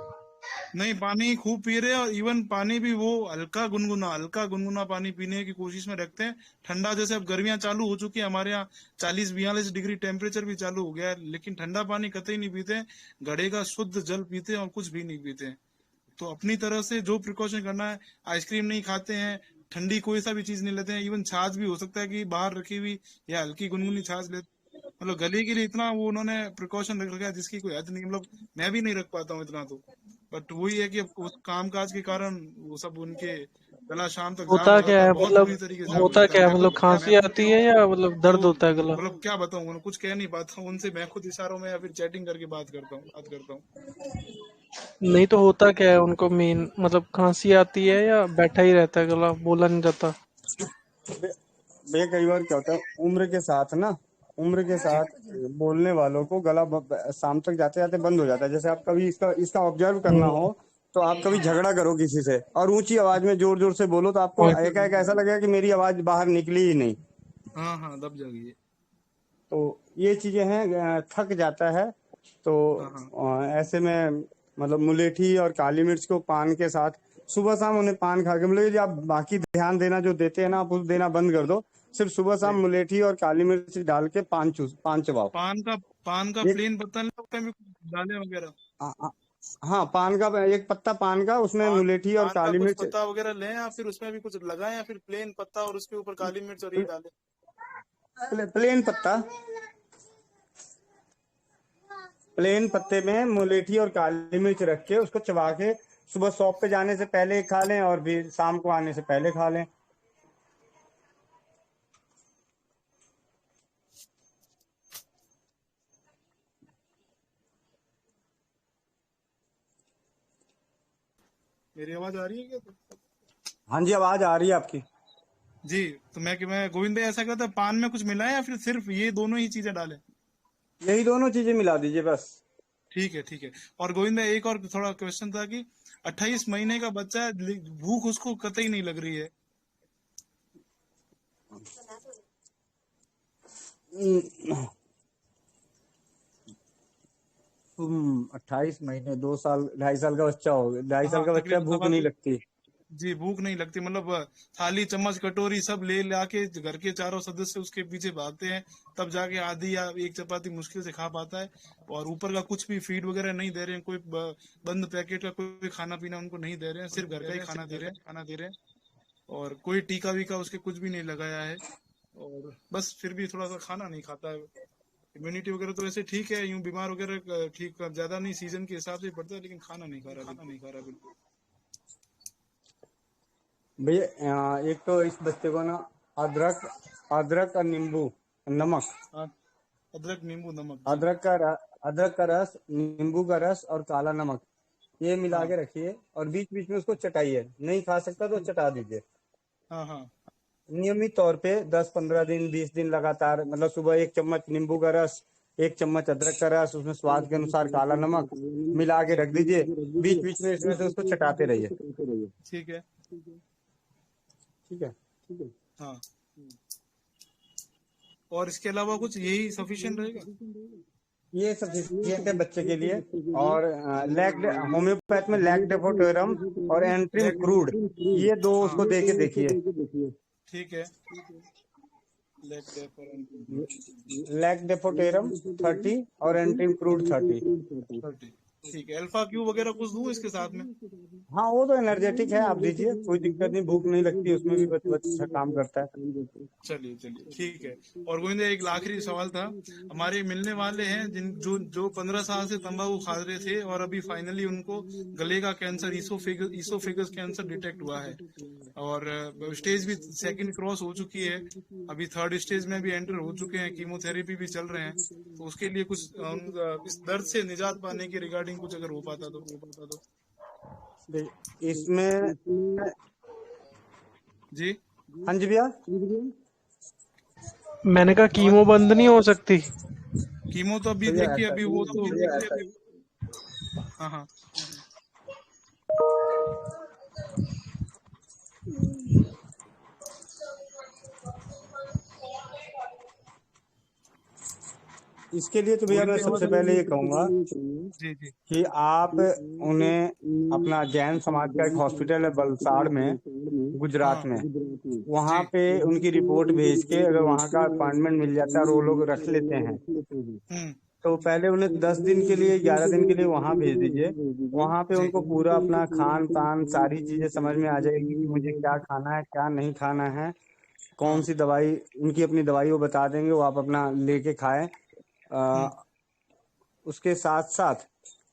नहीं पानी खूब पी रहे हैं, और इवन पानी भी वो हल्का गुनगुना पानी पीने की कोशिश में रखते हैं। ठंडा जैसे अब गर्मियां चालू हो चुकी है हमारे यहाँ, 40-42 डिग्री टेम्परेचर भी चालू हो गया है, लेकिन ठंडा पानी कतई नहीं पीते हैं। घड़े का शुद्ध जल पीते हैं और कुछ भी नहीं पीते हैं। तो अपनी तरह से जो प्रिकॉशन करना है, आइसक्रीम नहीं खाते हैं, ठंडी कोई सा भी चीज नहीं लेते हैं। इवन छाछ भी हो सकता है कि बाहर रखी हुई या हल्की गुनगुनी छाछ लेते, मतलब गले के लिए इतना वो उन्होंने प्रिकॉशन रख रखा है जिसकी कोई हद नहीं। मतलब मैं भी नहीं रख पाता हूँ इतना तो, बट वही है कि अब उस काम काज के कारण वो सब उनके गला शाम तक जाम होता हो क्या जाता है, है बहुत मतलब, बुरी तरीके से जाम हो होता जाता है। क्या है मैं मतलब, खुद खांसी आती है या मतलब जो दर्द होता है गला? मतलब क्या बताऊं उन्हें, कुछ कह नहीं पाता हूँ उनसे, मैं खुद इशारों में या फिर चैटिंग करके बात करता हूँ। नहीं तो होता क्या है उनको, मेन मतलब खांसी आती है या बैठा ही रहता है गला, बोला नहीं जाता? भैया कई बार क्या होता है, उम्र के जी साथ बोलने वालों को गला शाम तक जाते जाते बंद हो जाता है। जैसे आप कभी इसका इसका ऑब्जर्व करना हो, तो आप कभी झगड़ा करो किसी से और ऊंची आवाज में जोर जोर से बोलो, तो आपको और एकाएक ऐसा लगेगा कि मेरी आवाज बाहर निकली ही नहीं। हाँ हाँ दब जाएगी ये। तो ये चीजें हैं, थक जाता है। तो हाँ हाँ ऐसे में मतलब मुलेठी और काली मिर्च को पान के साथ सुबह शाम उन्हें पान खा के, मतलब ये आप बाकी ध्यान देना जो देते हैं ना, आप उस देना बंद कर दो। सिर्फ सुबह शाम जी। मुलेठी और काली मिर्च डाल के पान चबाओ। पान का एक प्लेन पत्ता नहीं लगता है, डाले वगैरह। आ, आ, हाँ, पान का एक पत्ता, पान का उसमें मुलेठी और पान का काली कुछ मिर्च। पत्ता वगैरह लें या फिर उसमें भी कुछ लगाएं, या फिर प्लेन पत्ता और उसके ऊपर काली मिर्च और ये डालें। प्लेन पत्ता, प्लेन पत्ते में मुलेठी और काली मिर्च रख के उसको चबा के सुबह शॉप पे जाने से पहले खा लें, और फिर शाम को आने से पहले खा लें। मेरी आवाज आ रही है क्या? हाँ जी, आवाज आ रही है आपकी। जी। तो मैं गोविंद भाई ऐसा करता, पान में कुछ मिलाएं या फिर सिर्फ ये दोनों ही चीजें डालें। यही दोनों चीजें मिला दीजिए बस। ठीक है। और गोविंद भाई एक और थोड़ा क्वेश्चन था कि 28 महीने का बच्चा है, भूख उसको कतई नहीं लग रही है। 28 महीने, 2 साल, 2.5 साल का बच्चा हो, 2.5 साल हाँ का बच्चा, तकरीबन भूख सवा नहीं दो। लगती। जी भूख नहीं लगती, मतलब थाली चम्मच कटोरी सब ले लाके घर के चारों सदस्य उसके पीछे भागते हैं, तब जाके आधी या एक चपाती मुश्किल से खा पाता है। और ऊपर का कुछ भी फीड वगैरह नहीं दे रहे हैं, कोई बंद पैकेट का कोई खाना पीना उनको नहीं दे रहे हैं, सिर्फ घर का ही खाना दे रहे हैं। और कोई टीका वीका उसके कुछ भी नहीं लगाया है। और बस फिर भी थोड़ा सा खाना नहीं खाता है। इम्यूनिटी वगैरह तो वैसे ठीक है, यूं बीमार वगैरह ठीक ज्यादा नहीं, सीजन के हिसाब से पड़ता है, लेकिन खाना नहीं खा रहा बिल्कुल। भैया एक तो इस बच्चे को ना अदरक अदरक और नींबू, नमक, हाँ अदरक नींबू नमक जी। अदरक का रस, नींबू का रस और काला नमक, ये मिला हाँ के रखिए, और बीच बीच में उसको चटाइए। नहीं खा सकता तो चटा दीजिए। हाँ हाँ नियमित तौर पे 10-15 दिन, 20 दिन लगातार, मतलब सुबह 1 चम्मच नींबू का रस, 1 चम्मच अदरक का रस, उसमें स्वाद के अनुसार काला नमक मिला के जी रख दीजिए। बीच बीच में इसमें से उसको चटाते रहिए। ठीक है। ठीक है। हाँ और इसके अलावा कुछ यही सफिशिएंट रहेगा? ये सफिशिएंट है बच्चे के लिए। और होम्योपैथ में लैक्टोफोटेरम और एंट्रीम क्रूड, ये दो उसको दे के देखिए। ठीक है। लैक्टोफोटेरम 30 और एंट्रीम क्रूड 30। ठीक है। अल्फा क्यू वगैरह कुछ दूं इसके साथ में? हाँ, वो तो एनर्जेटिक है, आप दीजिए, कोई दिक्कत नहीं, भूख नहीं लगती, उसमें भी अच्छा काम करता है। चलिए ठीक है। और गोविंद एक आखिरी सवाल था, हमारे मिलने वाले हैं जो 15 साल से तंबाकू खा रहे थे और अभी फाइनली उनको गले का कैंसर, ईसोफेगस कैंसर डिटेक्ट हुआ है और स्टेज भी सेकंड क्रॉस हो चुकी है, अभी थर्ड स्टेज में भी एंटर हो चुके हैं, कीमोथेरेपी भी चल रहे हैं। तो उसके लिए कुछ इस दर्द से निजात पाने के रिगार्डिंग कुछ अगर हो पाता तो। इसमें जी हाँ जी भैया, मैंने कहा कीमो बंद नहीं हो सकती? कीमो तो अभी देखिए, अभी वो तो हाँ। इसके लिए तो भैया मैं सबसे पहले ये कहूंगा कि आप उन्हें अपना जैन समाज का एक हॉस्पिटल है वलसाड़ में, गुजरात में, वहाँ पे उनकी रिपोर्ट भेज के अगर वहाँ का अपॉइंटमेंट मिल जाता है और वो लोग रख लेते हैं, तो पहले उन्हें 10 दिन के लिए 11 दिन के लिए वहाँ भेज दीजिए। वहाँ पे उनको पूरा अपना खान पान सारी चीजें समझ में आ जाएगी कि मुझे क्या खाना है क्या नहीं खाना है, कौन सी दवाई, उनकी अपनी दवाई वो बता देंगे, वो आप अपना लेके खाएं। उसके साथ साथ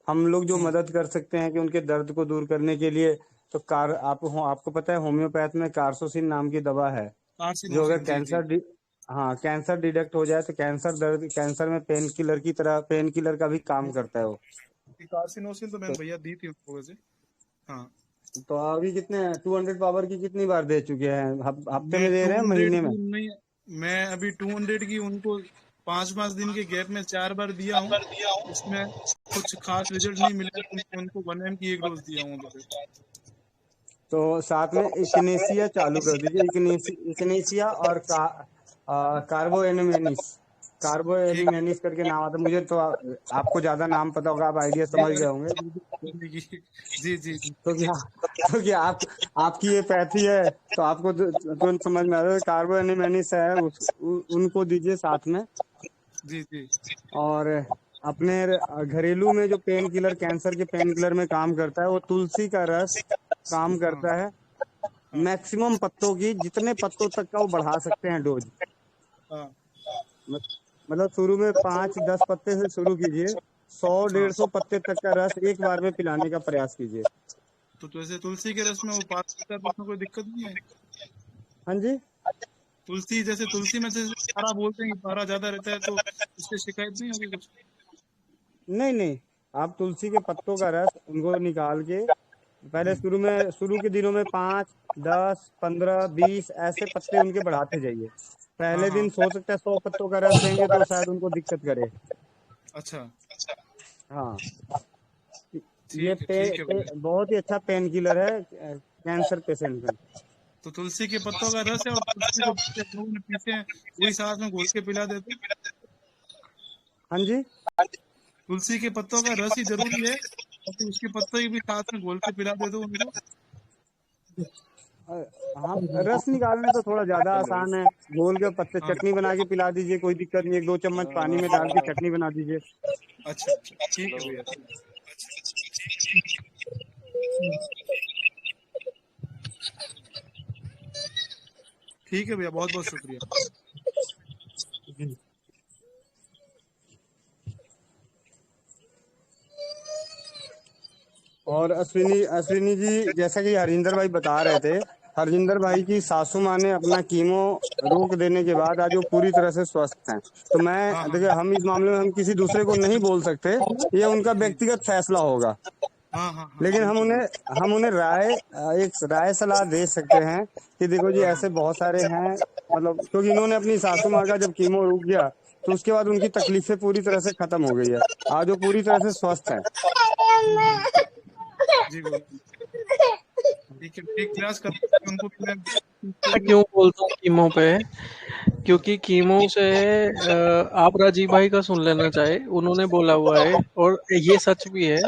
हम लोग जो मदद कर सकते हैं कि उनके दर्द को दूर करने के लिए, तो आपको पता है होम्योपैथ में कार्सोसिन नाम की दवा है, जो अगर कैंसर डिटेक्ट हो जाए तो कैंसर में पेन किलर की तरह, पेन किलर का भी काम करता है वो। कार्सिनोसिन तो मैंने भैया दी थी उनको वैसे। हाँ, तो अभी कितने 200 पावर की कितनी बार दे चुके हैं? हफ्ते में दे रहे हैं, महीने में? नहीं, मैं अभी 200 की उनको 5-5 दिन के गैप में 4 बार दिया हूँ, उसमें कुछ खास रिजल्ट नहीं मिला, उनको 1 mg की 1 डोज दिया हूँ। तो साथ में इक्नेसिया चालू कर दीजिए, इक्नेसिया और कार्बोएनिमेनिस करके नाम आता है, मुझे तो आपको ज्यादा नाम पता होगा, आप आइडिया समझ गए होंगे। जी। तो क्या आपकी ये पैथी है तो आपको तुरंत समझ में आ रहा है, कार्बोएनिमेनिस है, उनको दीजिए साथ में। जी। और अपने घरेलू में जो पेन किलर, कैंसर के पेन किलर में काम करता है, वो तुलसी का रस काम करता है। मैक्सिमम पत्तों की, जितने पत्तों तक का वो बढ़ा सकते हैं डोज। मतलब शुरू में 5-10 पत्ते से शुरू कीजिए, 100-150 पत्ते तक का रस एक बार में पिलाने का प्रयास कीजिए। तो जैसे तुलसी के रस में वो पास करता है तो उसमें कोई दिक्कत नहीं है? हाँ जी, तुलसी में से पारा बोलते हैं, पारा ज्यादा रहता है, तो उससे शिकायत नहीं होगी कुछ? नहीं, आप तुलसी के पत्तों का रस उनको निकाल के पहले शुरू के दिनों में 5, 10, 15, 20 ऐसे पत्ते उनके बढ़ाते जाइए। पहले दिन हो सकता है 100 पत्तों का रस देंगे तो शायद उनको दिक्कत करे। अच्छा। हाँ, ये बहुत ही अच्छा पेन किलर है कैंसर पेशेंट में। तो तुलसी के पत्तों का रस है और तुलसी को पीते हैं, वही साथ में घोल के पिला देते हैं? हाँ जी, तुलसी के पत्तों का रस ही जरूरी है, तो उसके पत्ते भी साथ में घोल के पिला दे दो उनको? हाँ, रस निकालने तो थोड़ा ज्यादा आसान है, घोल के पत्ते चटनी बना के पिला दीजिए, कोई दिक्कत नहीं, 1-2 चम्मच पानी में डाल के चटनी बना दीजिए। अच्छा, ठीक है भैया। ठीक है भैया, बहुत बहुत शुक्रिया। और अश्विनी जी, जैसा कि हरिंदर भाई बता रहे थे, हरजिंदर भाई की सासू माँ ने अपना कीमो रोक देने के बाद आज वो पूरी तरह से स्वस्थ हैं। तो मैं देखिए, हम इस मामले में हम किसी दूसरे को नहीं बोल सकते, ये उनका व्यक्तिगत फैसला होगा। लेकिन हम उन्हें राय सलाह दे सकते हैं कि देखो जी, ऐसे बहुत सारे हैं, मतलब क्योंकि इन्होंने अपनी सासू माँ का जब कीमो रुक गया तो उसके बाद उनकी तकलीफें पूरी तरह से खत्म हो गई है, आज वो पूरी तरह से स्वस्थ है। ठीक है, क्लास कर उनको। क्यों बोलता हूँ कीमो पे, क्योंकि कीमो से आप राजीव भाई का सुन लेना चाहे, उन्होंने बोला हुआ है और ये सच भी है।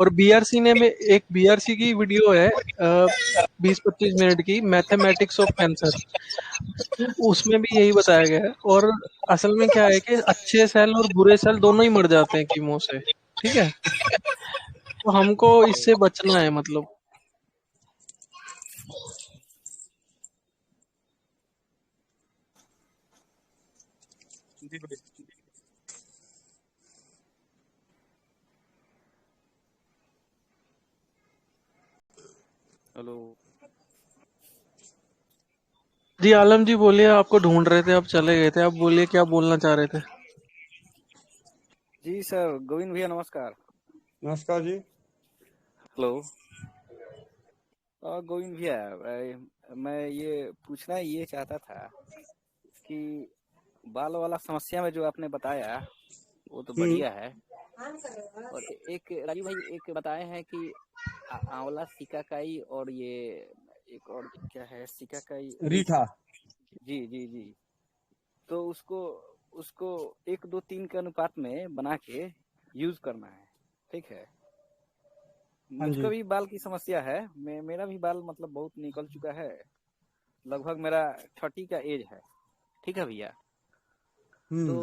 और बीआरसी ने में एक बीआरसी की वीडियो है 20-25 मिनट की, मैथमेटिक्स ऑफ कैंसर, उसमें भी यही बताया गया है। और असल में क्या है कि अच्छे सेल और बुरे सेल दोनों ही मर जाते हैं कीमो से, ठीक है। तो हमको इससे बचना है, मतलब हेलो। जी आलम जी बोलिए, आपको ढूंढ रहे थे, आप चले गए थे, आप बोलिए क्या बोलना चाह रहे थे। जी सर, गोविंद भैया नमस्कार। नमस्कार जी। हेलो। गोविंद भैया, मैं ये पूछना ये चाहता था कि बाल वाला समस्या में जो आपने बताया वो तो बढ़िया है। और एक राजू भाई एक बताए हैं कि आंवला सिकाकाई और ये एक और क्या है, सिकाकाई रीठा। जी जी जी। तो उसको उसको 1-2-3 के अनुपात में बना के यूज करना है, ठीक है। मुझको भी बाल की समस्या है, मेरा भी बाल मतलब बहुत निकल चुका है, लगभग मेरा 30 का एज है, ठीक है भैया। तो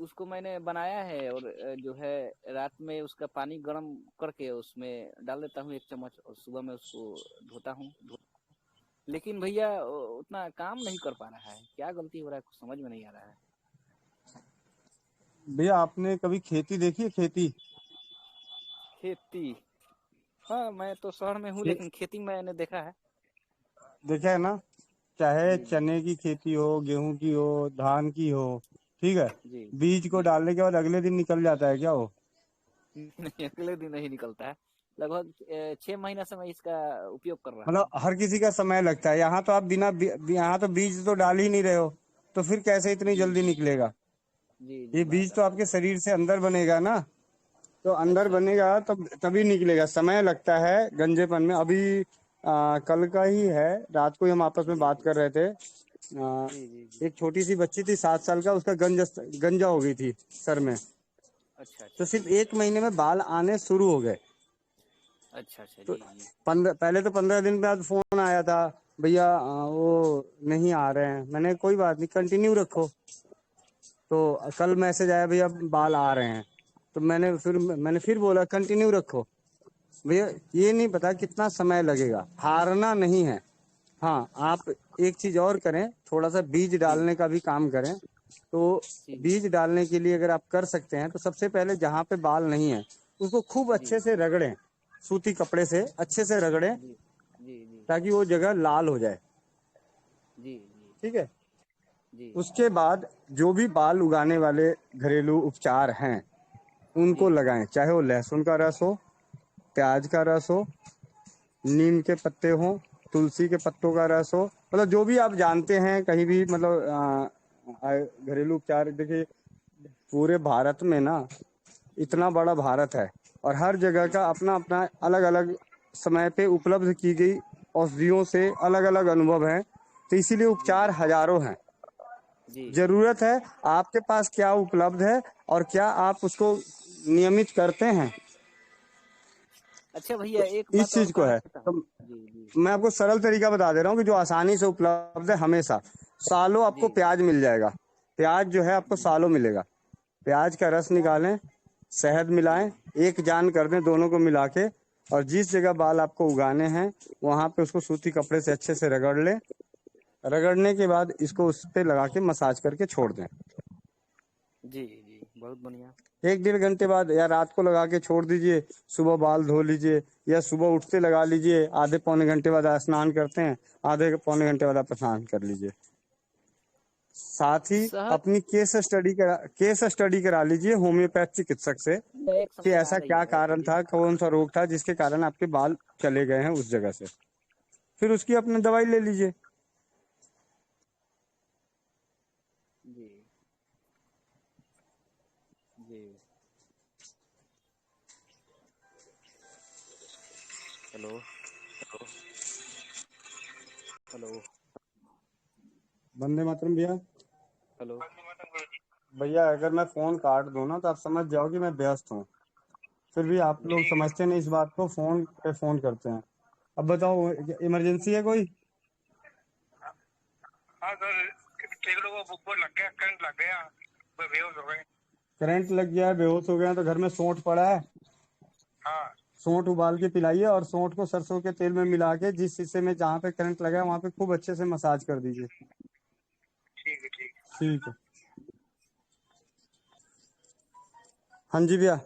उसको मैंने बनाया है और जो है रात में उसका पानी गर्म करके उसमें डाल देता हूँ 1 चम्मच और सुबह में उसको धोता हूँ। लेकिन भैया उतना काम नहीं कर पा रहा है, क्या गलती हो रहा है कुछ समझ में नहीं आ रहा है। भैया आपने कभी खेती देखी है? खेती? हाँ, मैं तो शहर में हूँ लेकिन खेती मैंने देखा है। देखा है ना, चाहे चने की खेती हो, गेहूं की हो, धान की हो, ठीक है, बीज को डालने के बाद अगले दिन निकल जाता है क्या वो? नहीं, अगले दिन नहीं निकलता है। लगभग 6 महीना से मैं इसका उपयोग कर रहा हूँ। मतलब हर किसी का समय लगता है। यहाँ तो आप यहाँ तो बीज तो डाल ही नहीं रहे हो, तो फिर कैसे इतनी जल्दी निकलेगा? ये बीज तो आपके शरीर से अंदर बनेगा ना, तो अंदर बनेगा तब तभी निकलेगा। समय लगता है गंजेपन में। अभी कल का ही है, रात को ही हम आपस में बात कर रहे थे। एक छोटी सी बच्ची थी 7 साल का, उसका गंजा हो गई थी सर में। अच्छा। तो सिर्फ 1 महीने में बाल आने शुरू हो गए। अच्छा तो जी जी। पहले तो 15 दिन बाद फोन आया था, भैया वो नहीं आ रहे हैं। मैंने कोई बात नहीं, कंटिन्यू रखो। तो कल मैसेज आया, भैया बाल आ रहे हैं। तो मैंने फिर बोला कंटिन्यू रखो। भैया ये नहीं पता कितना समय लगेगा, हारना नहीं है। हाँ, आप एक चीज और करें, थोड़ा सा बीज डालने का भी काम करें। तो बीज डालने के लिए अगर आप कर सकते हैं तो सबसे पहले जहाँ पे बाल नहीं है उसको खूब अच्छे से रगड़ें, सूती कपड़े से अच्छे से रगड़ें ताकि वो जगह लाल हो जाए। ठीक है। उसके बाद जो भी बाल उगाने वाले घरेलू उपचार हैं उनको लगाएं, चाहे वो लहसुन का रस हो, प्याज का रस हो, नीम के पत्ते हो, तुलसी के पत्तों का रस हो, मतलब जो भी आप जानते हैं कहीं भी, मतलब घरेलू उपचार। देखिए पूरे भारत में ना, इतना बड़ा भारत है और हर जगह का अपना अपना अलग अलग समय पे उपलब्ध की गई औषधियों से अलग अलग अनुभव है। तो इसीलिए उपचार हजारों हैं। जरूरत है आपके पास क्या उपलब्ध है और क्या आप उसको नियमित करते हैं। अच्छा भैया, एक इस बात और चीज को कहना है चाहता तो हूँ। जी। मैं आपको सरल तरीका बता दे रहा हूँ कि जो आसानी से उपलब्ध है। हमेशा सालों आपको प्याज मिल जाएगा। प्याज जो है आपको सालों मिलेगा। प्याज का रस निकालें, शहद मिलाएं, एक जान कर दें दोनों को मिला के, और जिस जगह बाल आपको उगाने हैं वहां पे उसको सूती कपड़े से अच्छे से रगड़ लें। रगड़ने के बाद इसको उस पे लगा के मसाज करके छोड़ दें। जी जी, बहुत बढ़िया। 1-1.5 घंटे बाद या रात को लगा के छोड़ दीजिए, सुबह बाल धो लीजिए या सुबह उठते लगा लीजिए। आधे पौने घंटे बाद स्नान करते हैं, आधे पौने घंटे बाद आप स्नान कर लीजिए। साथ ही अपनी केस स्टडी करा लीजिए होम्योपैथ चिकित्सक से एक कि समस्या आ ऐसा रही क्या है, कारण था, कौन सा रोग था जिसके कारण आपके बाल चले गए हैं उस जगह से। फिर उसकी अपनी दवाई ले लीजिए। जी जी। Hello hello. वंदे मातरम भैया। हेलो। भैया अगर मैं फोन काट दूं ना तो आप समझ जाओ कि मैं व्यस्त हूँ, फिर भी आप लोग समझते नहीं इस बात को, फोन पे फोन करते हैं। अब बताओ इमरजेंसी है कोई? हाँ सर, एक लोगों को वो लग गया, करंट लग गया, वो बेहोश हो गए। करंट लग गया है, बेहोश हो गए हैं, तो घर में सौंठ पड़ा है, हाँ सौंठ उबाल के पिलाइए और सौंठ को सरसों के तेल में मिला के जिस हिस्से में जहाँ पे करंट लगा है वहाँ पे खूब अच्छे से मसाज कर दीजिए। ठीक है ठीक है। ठीक है। हाँ जी भैया।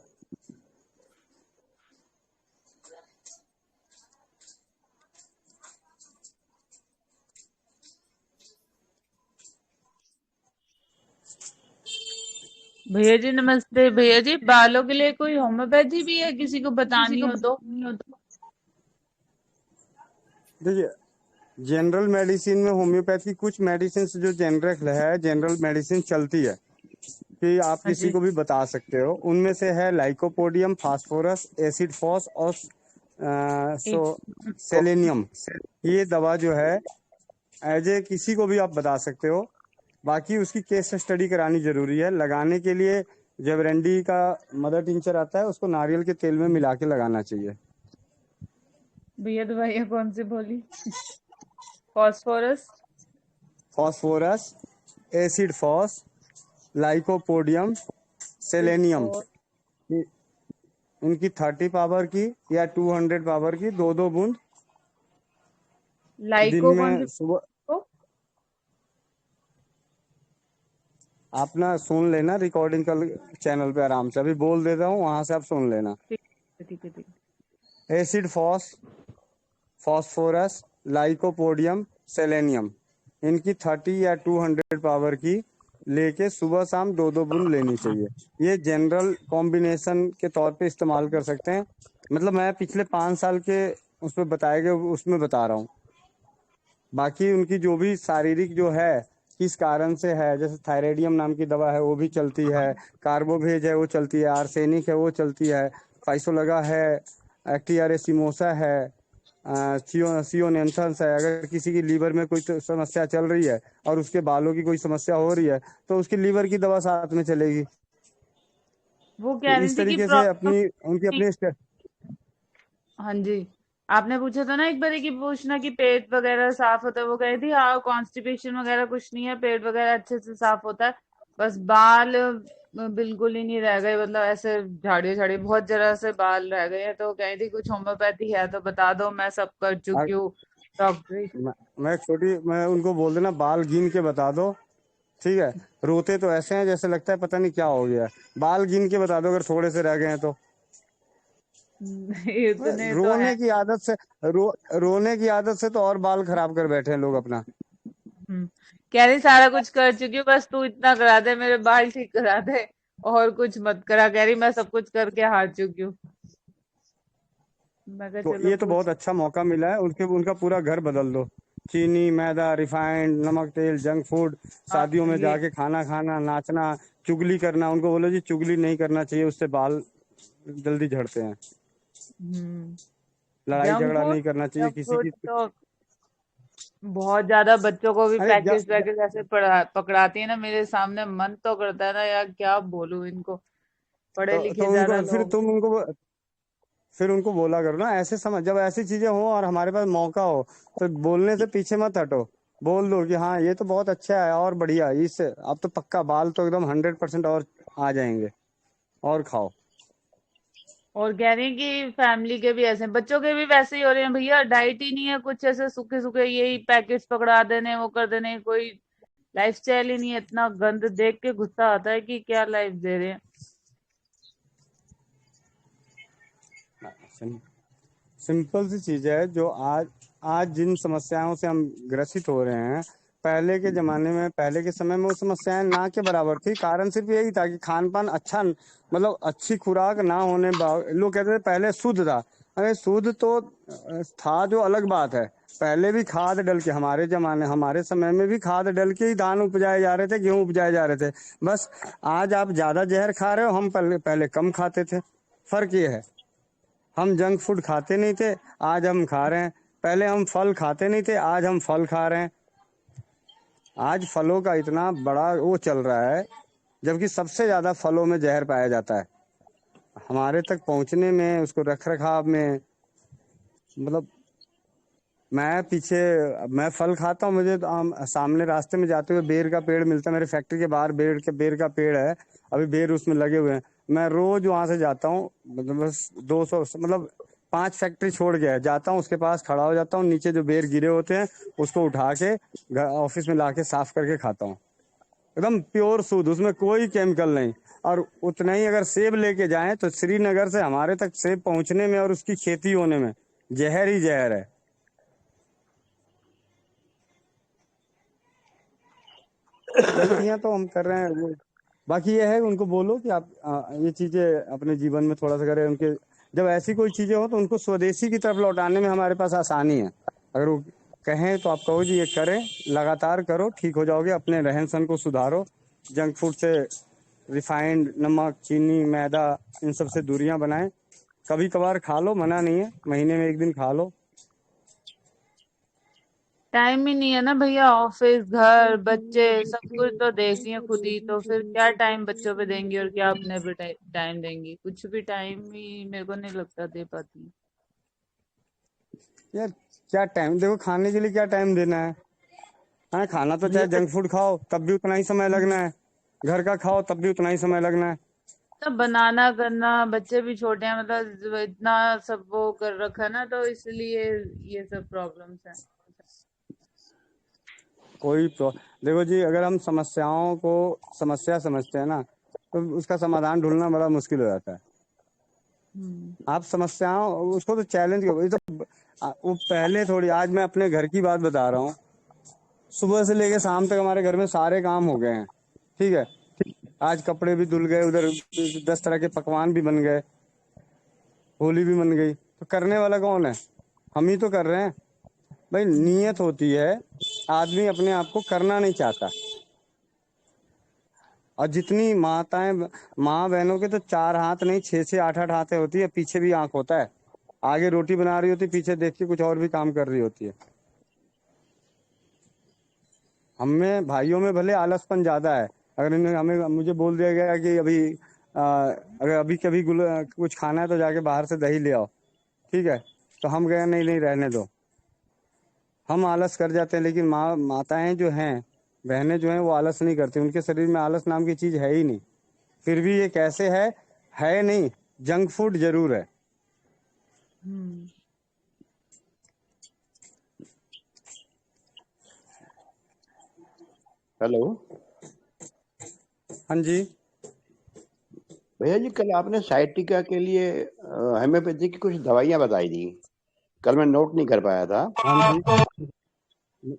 भैया जी नमस्ते। भैया जी बालों के लिए कोई होम्योपैथी भी है, किसी को बतानी हो तो? देखिए जनरल मेडिसिन में होम्योपैथी कुछ मेडिसिन जो जेनरिक है, जनरल मेडिसिन चलती है कि आप हाँ किसी जी। को भी बता सकते हो। उनमें से है लाइकोपोडियम, फास्फोरस, एसिड फॉस और सेलेनियम। ये दवा जो है एज ए किसी को भी आप बता सकते हो, बाकी उसकी केस स्टडी करानी जरूरी है। लगाने के लिए जब रेंडी का मदर टिंचर आता है उसको नारियल के तेल में मिला के लगाना चाहिए। भैया दवाइयाँ कौन सी बोली? Phosphorus, phosphorus, acid phos, lycopodium, selenium. इनकी 30 पावर की या 200 पावर की 2-2 बूंद दिन लाइको कौन में सी? सुबह। आप ना सुन लेना रिकॉर्डिंग कल चैनल पे आराम से, अभी बोल देता हूँ वहां से आप सुन लेना। ठीक है ठीक है ठीक है। Acid phos, phosphorus, lycopodium, selenium, इनकी 30 या 200 पावर की लेके सुबह शाम 2-2 बूंद लेनी चाहिए। ये जनरल कॉम्बिनेशन के तौर पे इस्तेमाल कर सकते हैं। मतलब मैं पिछले 5 साल के उसमें बताए गए उसमें बता रहा हूँ। बाकी उनकी जो भी शारीरिक जो है किस कारण से है, जैसे थायराइडियम नाम की दवा है वो भी चलती है, कार्बोवेज है वो चलती है, आर्सेनिक है वो चलती है, फाइसोलगा है, एक्टियारेसिमोसा है, सियोनेंथस है। अगर किसी की लीवर में कोई तो समस्या चल रही है और उसके बालों की कोई समस्या हो रही है तो उसकी लीवर की दवा साथ में चलेगी। वो तो कह रही इस थी कि तरीके से प्रॉब्लम। अपनी उनकी अपनी हाँ जी। आपने पूछा था ना एक बार कि पूछना कि पेट वगैरह साफ होता है, वो कह रही थी हाँ कॉन्स्टिपेशन वगैरह कुछ नहीं है, पेट वगैरह अच्छे से साफ होता है, बस बाल बिल्कुल ही नहीं रह गए, मतलब ऐसे झाड़ी झाड़ी बहुत जरा से बाल रह गए हैं। तो कह रही थी कुछ होम्योपैथी है तो बता दो, मैं सब कर चुकी हूँ डॉक्टरी। मैं उनको बोल देना बाल गिन के बता दो, ठीक है। रोते तो ऐसे हैं जैसे लगता है पता नहीं क्या हो गया। बाल गिन के बता दो अगर थोड़े से रह गए हैं तो। इतने तो है। रोने की आदत से रोने की आदत से तो और बाल खराब कर बैठे हैं लोग अपना। कह रही सारा कुछ कर चुकी हूँ, बस तू इतना करा दे, मेरे बाल ठीक करा दे, और कुछ मत करा। कह रही मैं सब कुछ करके हार चुकी हूँ। मैं कहा तो चलो ये तो बहुत पूछ। अच्छा मौका मिला है, उनका पूरा घर बदल दो। चीनी, मैदा, रिफाइंड, नमक, तेल, जंक फूड, हाँ शादियों में ये। जाके खाना खाना, नाचना, चुगली करना। उनको बोलो जी चुगली नहीं करना चाहिए, उससे बाल जल्दी झड़ते हैं। लड़ाई जंक झगड़ा फूड, नहीं करना चाहिए जंक किसी फूड की। तो बहुत ज्यादा बच्चों को भी अरे पैकेज वैकेज ऐसे पकड़ाती है ना मेरे सामने, मन तो करता है ना यार क्या बोलूं इनको, पढ़े लिखे तो ज्यादा उनको लोग। फिर उनको बोला करो ना, ऐसे समझ जब ऐसी चीजें हो और हमारे पास मौका हो तो बोलने से पीछे मत हटो। बोल दो कि हाँ ये तो बहुत अच्छा है और बढ़िया, इससे अब तो पक्का बाल तो एकदम 100% और आ जाएंगे, और खाओ। और कह रही है कि फैमिली के भी ऐसे हैं, बच्चों के भी वैसे ही हो रहे हैं भैया, डाइट ही नहीं है कुछ, ऐसे सूखे सूखे यही पैकेट्स पकड़ा देने, वो कर देने, कोई लाइफ स्टाइल ही नहीं है। इतना गंद देख के गुस्सा आता है कि क्या लाइफ दे रहे हैं। सिंपल सी चीज है जो आज आज जिन समस्याओं से हम ग्रसित हो रहे हैं, पहले के जमाने में, पहले के समय में वो समस्याएं ना के बराबर थी। कारण सिर्फ यही था कि खान पान अच्छा, मतलब अच्छी खुराक ना होने लोग कहते थे पहले शुद्ध था। अरे शुद्ध तो था जो अलग बात है, पहले भी खाद डल के, हमारे समय में भी खाद डल के ही धान उपजाए जा रहे थे, गेहूं उपजाए जा रहे थे। बस आज आप ज्यादा जहर खा रहे हो, हम पहले कम खाते थे। फर्क ये है, हम जंक फूड खाते नहीं थे, आज हम खा रहे हैं। पहले हम फल खाते नहीं थे, आज हम फल खा रहे हैं। आज फलों का इतना बड़ा वो चल रहा है, जबकि सबसे ज्यादा फलों में जहर पाया जाता है। हमारे तक पहुंचने में, उसको रख रखाव में, मतलब मैं फल खाता हूँ, मुझे तो सामने रास्ते में जाते हुए बेर का पेड़ मिलता है, मेरे फैक्ट्री के बाहर बेर का पेड़ है, अभी बेर उसमें लगे हुए हैं। मैं रोज वहां से जाता हूँ, मतलब बस 200 मतलब 5 फैक्ट्री छोड़ के जाता हूँ, उसके पास खड़ा हो जाता हूँ, नीचे जो बेर गिरे होते हैं उसको उठा के ऑफिस में लाके साफ करके खाता हूँ। एकदम प्योर शुद्ध, उसमें कोई केमिकल नहीं। और उतना ही अगर सेब लेके जाएं तो श्रीनगर से हमारे तक सेब पहुंचने में और उसकी खेती होने में जहर ही जहर है। गलतियां तो हम कर रहे हैं वो, बाकी ये है उनको बोलो कि आप ये चीजें अपने जीवन में थोड़ा सा करें। उनके जब ऐसी कोई चीजें हो तो उनको स्वदेशी की तरफ लौटाने में हमारे पास आसानी है। अगर वो कहें तो आप कहो जी ये करें, लगातार करो, ठीक हो जाओगे। अपने रहन सहन को सुधारो, जंक फूड से, रिफाइंड, नमक, चीनी, मैदा, इन सब से दूरियां बनाएं। कभी कभार खा लो, मना नहीं है, महीने में 1 दिन खा लो। टाइम ही नहीं है ना भैया, ऑफिस, घर, बच्चे, सब कुछ तो देखती है खुद ही, तो फिर क्या टाइम बच्चों पे देंगी और क्या अपने पे टाइम देंगी? कुछ भी टाइम ही मेरे को नहीं लगता दे पाती। यार क्या टाइम, देखो खाने के लिए क्या टाइम देना है? हाँ, खाना तो चाहे जंक फूड खाओ तब भी उतना ही समय लगना है, घर का खाओ तब भी उतना ही समय लगना है। तो बनाना करना, बच्चे भी छोटे हैं, मतलब इतना सब वो कर रखा है ना, तो इसलिए ये सब प्रॉब्लम्स हैं। देखो जी, अगर हम समस्याओं को समस्या समझते हैं ना, तो उसका समाधान ढूंढना बड़ा मुश्किल हो जाता है। आप समस्याओं उसको तो चैलेंज करो। ये तो वो पहले थोड़ी, आज मैं अपने घर की बात बता रहा हूँ। सुबह से लेके शाम तक हमारे घर में सारे काम हो गए हैं, ठीक है। आज कपड़े भी धुल गए, उधर 10 तरह के पकवान भी बन गए, होली भी बन गई, तो करने वाला कौन है? हम ही तो कर रहे हैं भाई। नीयत होती है, आदमी अपने आप को करना नहीं चाहता। और जितनी माँ बहनों के तो 4 हाथ नहीं, 6 से 8 हाथ होती है, पीछे भी आंख होता है। आगे रोटी बना रही होती, पीछे देख के कुछ और भी काम कर रही होती है। हमें भाइयों में भले आलसपन ज्यादा है। अगर मुझे बोल दिया गया कि अगर अभी कभी कुछ खाना है तो जाके बाहर से दही ले आओ, ठीक है, तो हम गए नहीं रहने दो। हम आलस कर जाते हैं, लेकिन माताएं जो हैं, बहनें जो हैं, वो आलस नहीं करती। उनके शरीर में आलस नाम की चीज है ही नहीं। फिर भी ये कैसे है नहीं, जंक फूड जरूर है। हेलो हाँ जी भैया जी, कल आपने साइटिका के लिए होम्योपैथी की कुछ दवाइयां बताई थी, कल मैं नोट नहीं कर पाया था। हाँ जी,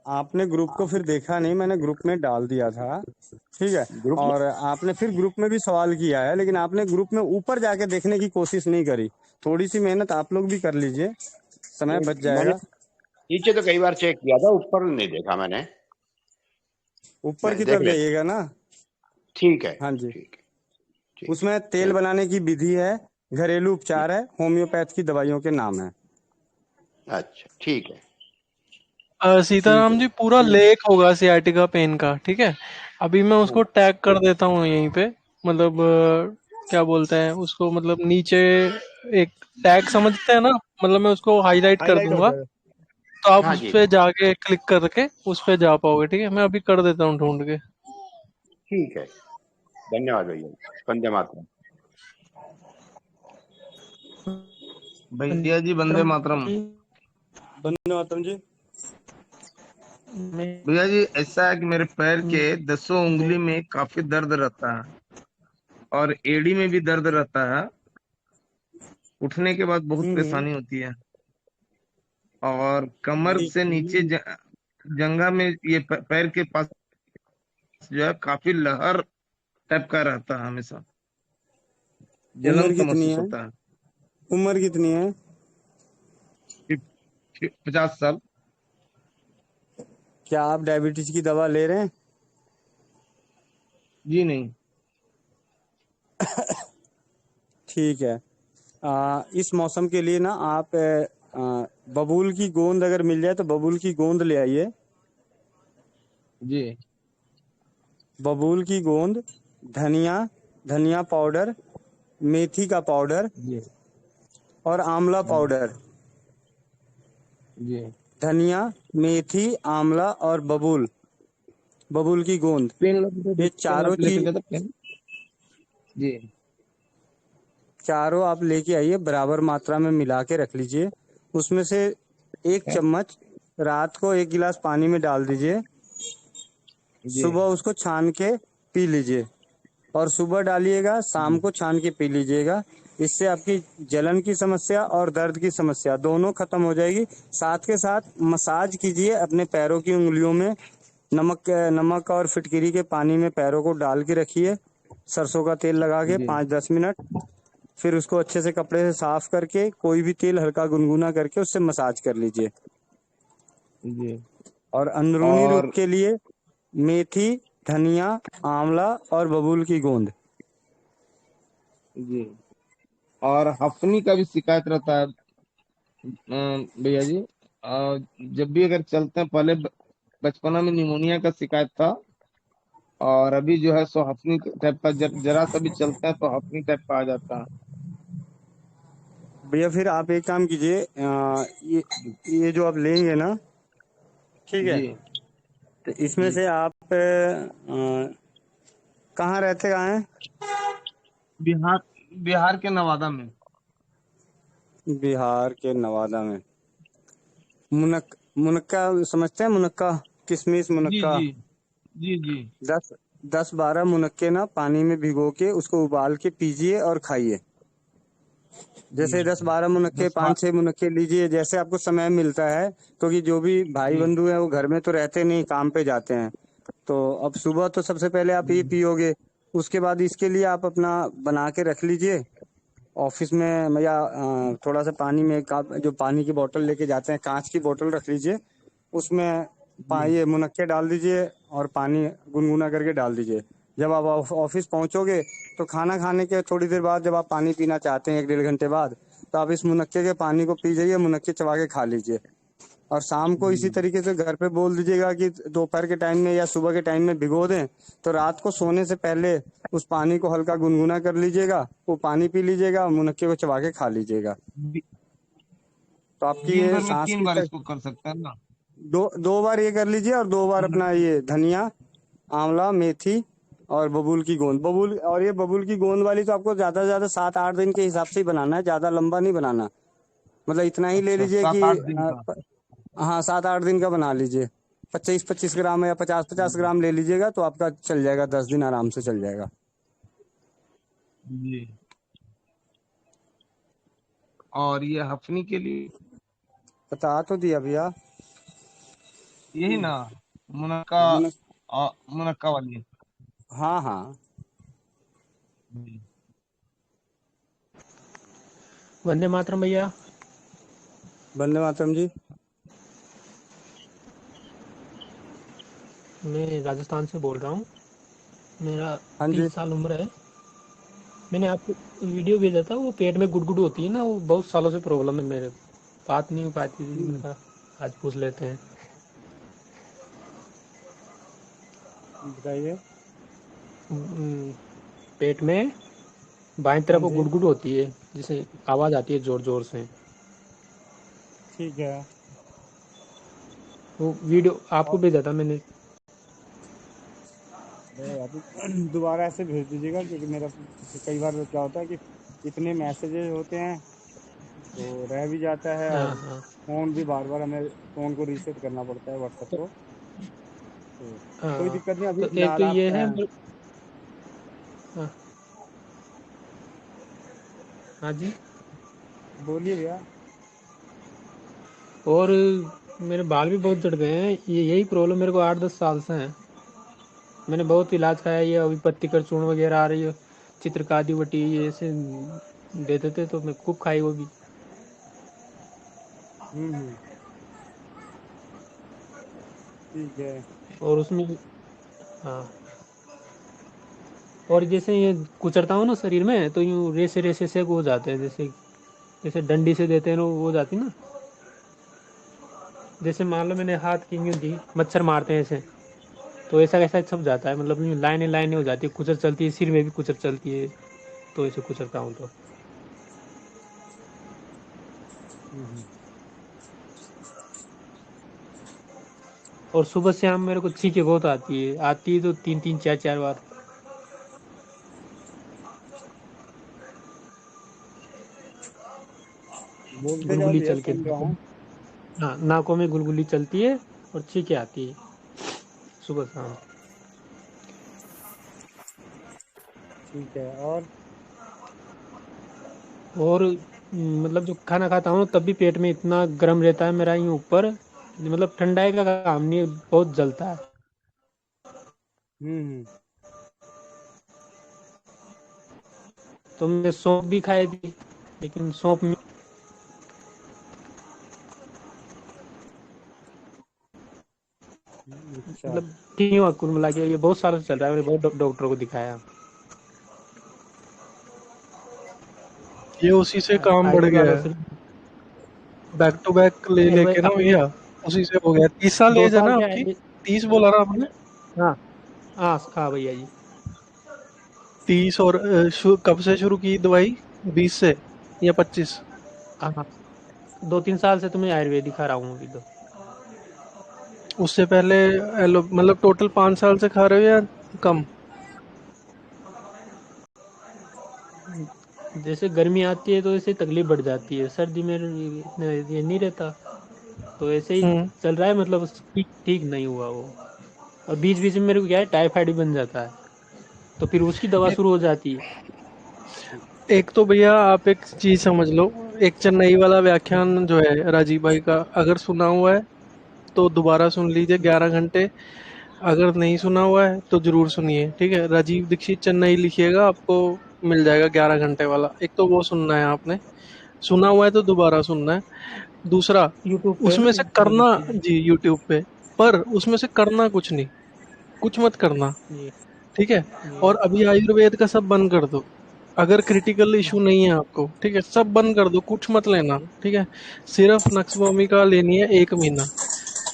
आपने ग्रुप को फिर देखा नहीं, मैंने ग्रुप में डाल दिया था, ठीक है। और आपने फिर ग्रुप में भी सवाल किया है, लेकिन आपने ग्रुप में ऊपर जाके देखने की कोशिश नहीं करी। थोड़ी सी मेहनत आप लोग भी कर लीजिए, समय बच मैंने जाएगा। नीचे तो कई बार चेक किया था, ऊपर नहीं देखा मैंने। ऊपर की देख तरफ लेता। जाइएगा ना। ठीक है। हाँ जी, उसमें तेल बनाने की विधि है, घरेलू उपचार है, होम्योपैथ की दवाइयों के नाम है। अच्छा ठीक है। सीताराम जी, पूरा लेख होगा सियाटिका पेन का, ठीक है। अभी मैं उसको टैग कर देता हूँ यहीं पे, मतलब क्या बोलते हैं उसको, मतलब नीचे एक टैग समझते हैं ना, मतलब मैं उसको हाईलाइट कर दूंगा, तो आप हाँ उस जी, पे जाके क्लिक करके उस पे जा पाओगे, ठीक है। मैं अभी कर देता हूँ ढूंढ के। ठीक है। धन्यवाद भैया। वंदे मातरम। भैया जी वंदे मातरम। वंदे मातरम जी। भैया जी ऐसा है कि मेरे पैर के 10 उंगली में काफी दर्द रहता है और एड़ी में भी दर्द रहता है। उठने के बाद बहुत परेशानी होती है और कमर से नीचे जंघा में ये पैर के पास जो है काफी लहर टाइप का रहता है, हमेशा जलन उम्र सा कितनी महसूस है? होता है। उम्र कितनी है? 50 साल। क्या आप डायबिटीज की दवा ले रहे हैं? जी नहीं। ठीक है। इस मौसम के लिए ना आप बबूल की गोंद अगर मिल जाए तो बबूल की गोंद ले आइए, जी बबूल की गोंद, धनिया पाउडर, मेथी का पाउडर जी और आंवला जी पाउडर। जी। धनिया, मेथी, आंवला और बबूल की गोंद, पेन ये चारों आप लेके चीज गए थे पेन। जी चारों आप लेके आइए, बराबर मात्रा में मिला के रख लीजिए। उसमें से एक है? चम्मच रात को 1 गिलास पानी में डाल दीजिए। जी सुबह उसको छान के पी लीजिए और सुबह डालिएगा, शाम जी को छान के पी लीजिएगा। इससे आपकी जलन की समस्या और दर्द की समस्या दोनों खत्म हो जाएगी। साथ के साथ मसाज कीजिए अपने पैरों की उंगलियों में। नमक और फिटकिरी के पानी में पैरों को डाल के रखिए, सरसों का तेल लगा के जी 5-10 मिनट। फिर उसको अच्छे से कपड़े से साफ करके कोई भी तेल हल्का गुनगुना करके उससे मसाज कर लीजिए। जी। और अंदरूनी और रूप के लिए मेथी, धनिया, आंवला और बबूल की गोंद। जी। और हफ्नी का भी शिकायत रहता है भैया जी। जब भी अगर चलते हैं, पहले बचपना में निमोनिया का शिकायत था, और अभी जो है सो हफ्नी टाइप का, जरा सा भी चलता है तो हफ्नी टाइप का आ जाता है। भैया फिर आप एक काम कीजिए, ये जो आप लेंगे ना, ठीक है, जी तो इसमें जी। से आप कहाँ रहते हैं? बिहार बिहार के नवादा में। बिहार के नवादा में। मुनक्का समझते हैं? मुनक्का, किशमिश जी मुनक्का। जी जी जी 10-12 मुनक्के ना पानी में भिगो के उसको उबाल के पीजिए और खाइए। जी। जैसे 10-12 मुनक्के, 10 बार। 5-6 मुनक्के लीजिए, जैसे आपको समय मिलता है। क्योंकि जो भी भाई जी बंधु है वो घर में तो रहते नहीं, काम पे जाते हैं। तो अब सुबह तो सबसे पहले आप ये जी पियोगे, उसके बाद इसके लिए आप अपना बना के रख लीजिए ऑफिस में, या थोड़ा सा पानी में जो पानी की बोतल लेके जाते हैं, कांच की बोतल रख लीजिए, उसमें जी ये मुनक्के डाल दीजिए और पानी गुनगुना करके डाल दीजिए। जब आप ऑफिस पहुंचोगे तो खाना खाने के थोड़ी देर बाद जब आप पानी पीना चाहते हैं 1-1.5 घंटे बाद, तो आप इस मुनक्के के पानी को पी जाइए, मुनक्के चबा के खा लीजिए। और शाम को इसी जी तरीके से घर पे बोल दीजिएगा कि दोपहर के टाइम में या सुबह के टाइम में भिगो दें, तो रात को सोने से पहले उस पानी को हल्का गुनगुना कर लीजिएगा, वो पानी पी लीजिएगा और मुनक्के को चबा के खा लीजिएगा। दि- तो आपकी दिन ये भर में सांस 3 की बार इसको कर सकते हैं ना। दो बार ये कर लीजिए और 2 बार अपना मुनक्के। ये धनिया, आंवला, मेथी और बबूल की गोंद। ये बबूल की गोंद वाली तो आपको ज्यादा से ज्यादा 7-8 दिन के हिसाब से ही बनाना है, ज्यादा लंबा नहीं बनाना। मतलब इतना ही ले अच्छा, लीजिए कि 7-8 दिन का। हाँ 7-8 दिन का बना लीजिए। 25-25 ग्राम या 50-50 जी ग्राम ले लीजिएगा तो आपका चल जाएगा, 10 दिन आराम से चल जाएगा। जी। और ये हफ्नी के लिए बता तो दिया भैया। यही ना, मुनक्का। मुन- मुनक्का वाली। हाँ हाँ। जी। वंदे मातरम भैया। वंदे मातरम जी। मैं राजस्थान से बोल रहा हूँ। मेरा हाँ जी। 30 साल उम्र है। मैंने आपको वीडियो भेजा था, वो पेट में गुड़गुड़ होती है ना, वो बहुत सालों से प्रॉब्लम है मेरे, बात नहीं हो पाती थी। मैंने कहा आज पूछ लेते हैं। बताइए। पेट में बाईं हाँ तरफ वो जी। गुड़गुड़ होती है, जिसे आवाज आती है जोर जोर से। ठीक है। वो वीडियो आपको और भेजा था मैंने। अभी दोबारा ऐसे भेज दीजिएगा, क्योंकि मेरा कई बार क्या होता है कि इतने मैसेजेस होते हैं तो रह भी जाता है, हाँ और हाँ फ़ोन भी बार बार हमें फ़ोन को रीसेट करना पड़ता है, व्हाट्सएप तो को। तो कोई हाँ, दिक्कत नहीं, अभी तो एक तो फिलहाल आप ये है हाँ, हाँ जी। बोलिए भैया। और मेरे बाल भी बहुत झड़ गए हैं, यही प्रॉब्लम मेरे को 8-10 साल से है। मैंने बहुत इलाज खाया, ये अभी पत्तीकर चूर्ण वगैरह आ रही है, चित्रकादी वटी, ये ऐसे दे देते तो मैं खूब खाई वो भी। हम्म। ठीक है। और उसमें हाँ, और जैसे ये कुचरता हूँ ना शरीर में, तो यूँ रेसे रेसे से हो जाते हैं, जैसे जैसे डंडी से देते हैं ना, वो हो जाती ना। जैसे मान लो मैंने हाथ की यूँ दी, मच्छर मारते हैं ऐसे, तो ऐसा कैसा सब जाता है, मतलब लाइनें लाइनें हो जाती है, कुचर चलती है, सिर में भी कुचर चलती है, तो ऐसे कुचरता हूँ तो। और सुबह शाम मेरे को छींके बहुत आती है तो 3-3 4-4 बार। बोलते जाओ गुलगुली भैया, चल के सुन रहा हूँ। हाँ, नाकों में गुलगुली चलती है और छींके आती है सुबह शाम। ठीक है। और मतलब जो खाना खाता हूँ तब भी पेट में इतना गर्म रहता है मेरा, यूँ ऊपर, मतलब ठंडाई का काम नहीं है, बहुत जलता है। तो मैंने सौंफ भी खाई थी, लेकिन सौंफ में अच्छा। मतलब ठीक नहीं हुआ कुल मिला के। ये बहुत सालों से चल रहा है, मैंने बहुत डॉक्टर को दिखाया। ये उसी से काम बढ़ आयुर्वेद गया वालों है, से। बैक टू बैक ले नहीं, लेके ना भैया, उसी से हो गया। 30 साल 2 एज है साल ना क्या आपकी? है। 30 बोला ना आपने? हाँ हाँ हाँ भैया जी। 30 और कब से शुरू की दवाई? 20 से या 25? हाँ 2-3 साल से तो मैं आयुर्वेद ही खा रहा हूँ अभी तो। उससे पहले एलो मतलब टोटल 5 साल से खा रहे हो या कम? जैसे गर्मी आती है तो ऐसे तकलीफ बढ़ जाती है, सर्दी में इतना ये नहीं रहता, तो ऐसे ही हम्म। चल रहा है, मतलब ठीक ठीक नहीं हुआ वो। और बीच बीच में मेरे को क्या है, टाइफाइड भी बन जाता है, तो फिर उसकी दवा एक, शुरू हो जाती है। एक तो भैया आप एक चीज समझ लो, एक चेन्नई वाला व्याख्यान जो है राजीव भाई का, अगर सुना हुआ है तो दोबारा सुन लीजिए 11 घंटे, अगर नहीं सुना हुआ है तो जरूर सुनिए, ठीक है? राजीव दीक्षित चेन्नई लिखिएगा, आपको मिल जाएगा 11 घंटे वाला। एक तो वो सुनना है आपने, सुना हुआ है तो दोबारा सुनना है। दूसरा, यूट्यूब पे है उसमें ना से वो करना देखिए। जी यूट्यूब पे, पर उसमें से करना कुछ नहीं, कुछ मत करना, ये ठीक है? ये और अभी आयुर्वेद का सब बंद कर दो, अगर क्रिटिकल इशू नहीं है आपको, ठीक है? सब बंद कर दो, कुछ मत लेना, ठीक है? सिर्फ नक्सवामी का लेनी है 1 महीना,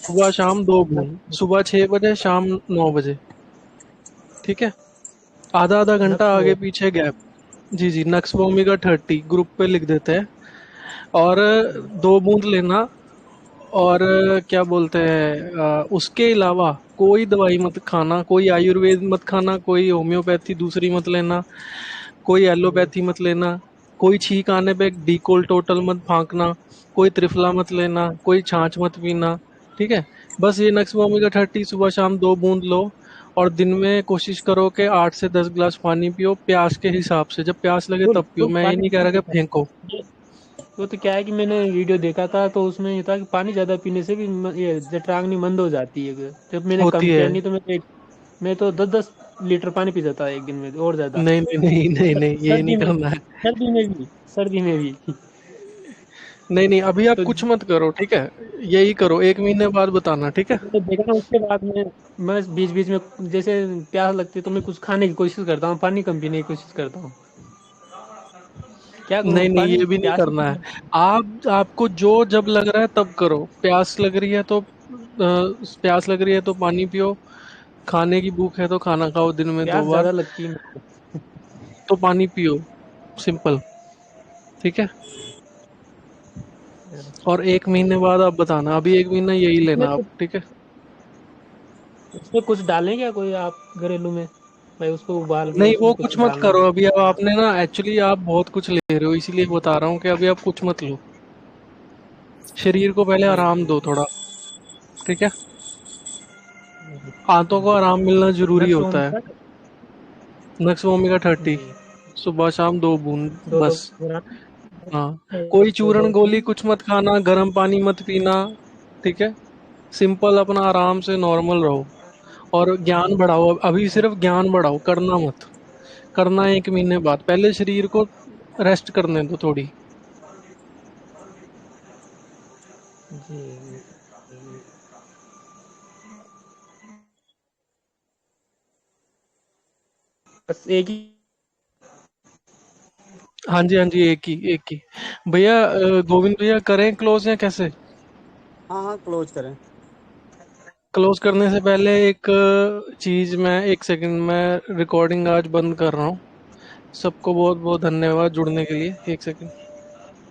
सुबह शाम 2 बूंद, सुबह 6 बजे, शाम 9 बजे, ठीक है? आधा आधा घंटा नक्स आगे वो पीछे गैप। जी जी, नक्सवामी का 30 ग्रुप पे लिख देते हैं। और 2 बूंद लेना। और क्या बोलते हैं, उसके अलावा कोई दवाई मत खाना, कोई आयुर्वेद मत खाना, कोई होम्योपैथी दूसरी मत लेना, कोई एलोपैथी मत लेना, कोई छींक आने पे डीकोल टोटल मत फांकना, कोई त्रिफला मत लेना, कोई छाछ मत पीना, ठीक है? बस ये नक्सवामी का 30 सुबह शाम 2 बूंद लो। और दिन में कोशिश करो कि 8 से 10 गिलास पानी पियो, प्यास के हिसाब से, जब प्यास लगे तब पियो, तो मैं ये पानी नहीं कह रहा कि फेंको। वो तो क्या है कि मैंने वीडियो देखा था, तो उसमें ये था कि पानी ज्यादा पीने से भी ये जठराग्नि मंद हो जाती है। जब मैंने होती कम है। किया, नहीं तो मैं तो 10-10 लीटर पानी पी जाता है एक दिन में, और ज्यादा। नहीं नहीं नहीं नहीं नहीं, ये नहीं सर्दी में करना है। सर्दी में भी सर्दी में भी। नहीं नहीं, अभी आप तो कुछ मत करो, ठीक है? यही करो, 1 महीने बाद बताना, ठीक है? मैंने देखा ना, उसके बाद में मैं बीच बीच में जैसे प्यास लगती है तो मैं कुछ खाने की कोशिश करता हूँ, पानी कम पीने की कोशिश करता हूँ। क्या करूँ, नहीं नहीं, पानी ये भी नहीं प्यास करना है। आपको जो जब लग रहा है तब करो। प्यास लग रही है तो प्यास लग रही है तो पानी पियो, खाने की भूख है तो खाना खाओ दिन में दो प्यास बार ज्यादा लगती है मेरे तो पानी पियो, सिंपल, ठीक है? को। और 1 महीने बाद आप बताना, अभी 1 महीना यही इसमें लेना आप, ठीक है? इसमें कुछ डालें क्या कोई आप घरेलू में, भाई उसको उबाल के नहीं, वो उसमें कुछ कुछ मत डालना? करो अभी। अब आपने ना, एक्चुअली आप बहुत कुछ ले रहे हो, इसीलिए बता रहा हूँ कि अभी आप कुछ मत लो, शरीर को पहले आराम दो थोड़ा, ठीक है? आंतों को आराम मिलना जरूरी नक्स होता है। ओमेगा। नक्सवामी का 30, जी। सुबह शाम 2 बूंद, दो बस। पुराना हाँ, कोई दो चूरन दो गोली तीन। कुछ मत खाना, गर्म पानी मत पीना, ठीक है? सिंपल अपना आराम से नॉर्मल रहो। और ज्ञान बढ़ाओ, अभी सिर्फ ज्ञान बढ़ाओ, करना मत। करना 1 महीने बाद, पहले शरीर को रेस्ट करने दो थोड़ी। जी। बस एक ही। हाँ जी हाँ जी, एक ही भैया। गोविंद भैया, करें क्लोज या कैसे? हाँ हाँ, क्लोज करें। क्लोज करने से पहले एक चीज, मैं 1 सेकंड में रिकॉर्डिंग आज बंद कर रहा हूँ। सबको बहुत बहुत धन्यवाद जुड़ने के लिए। 1 सेकंड।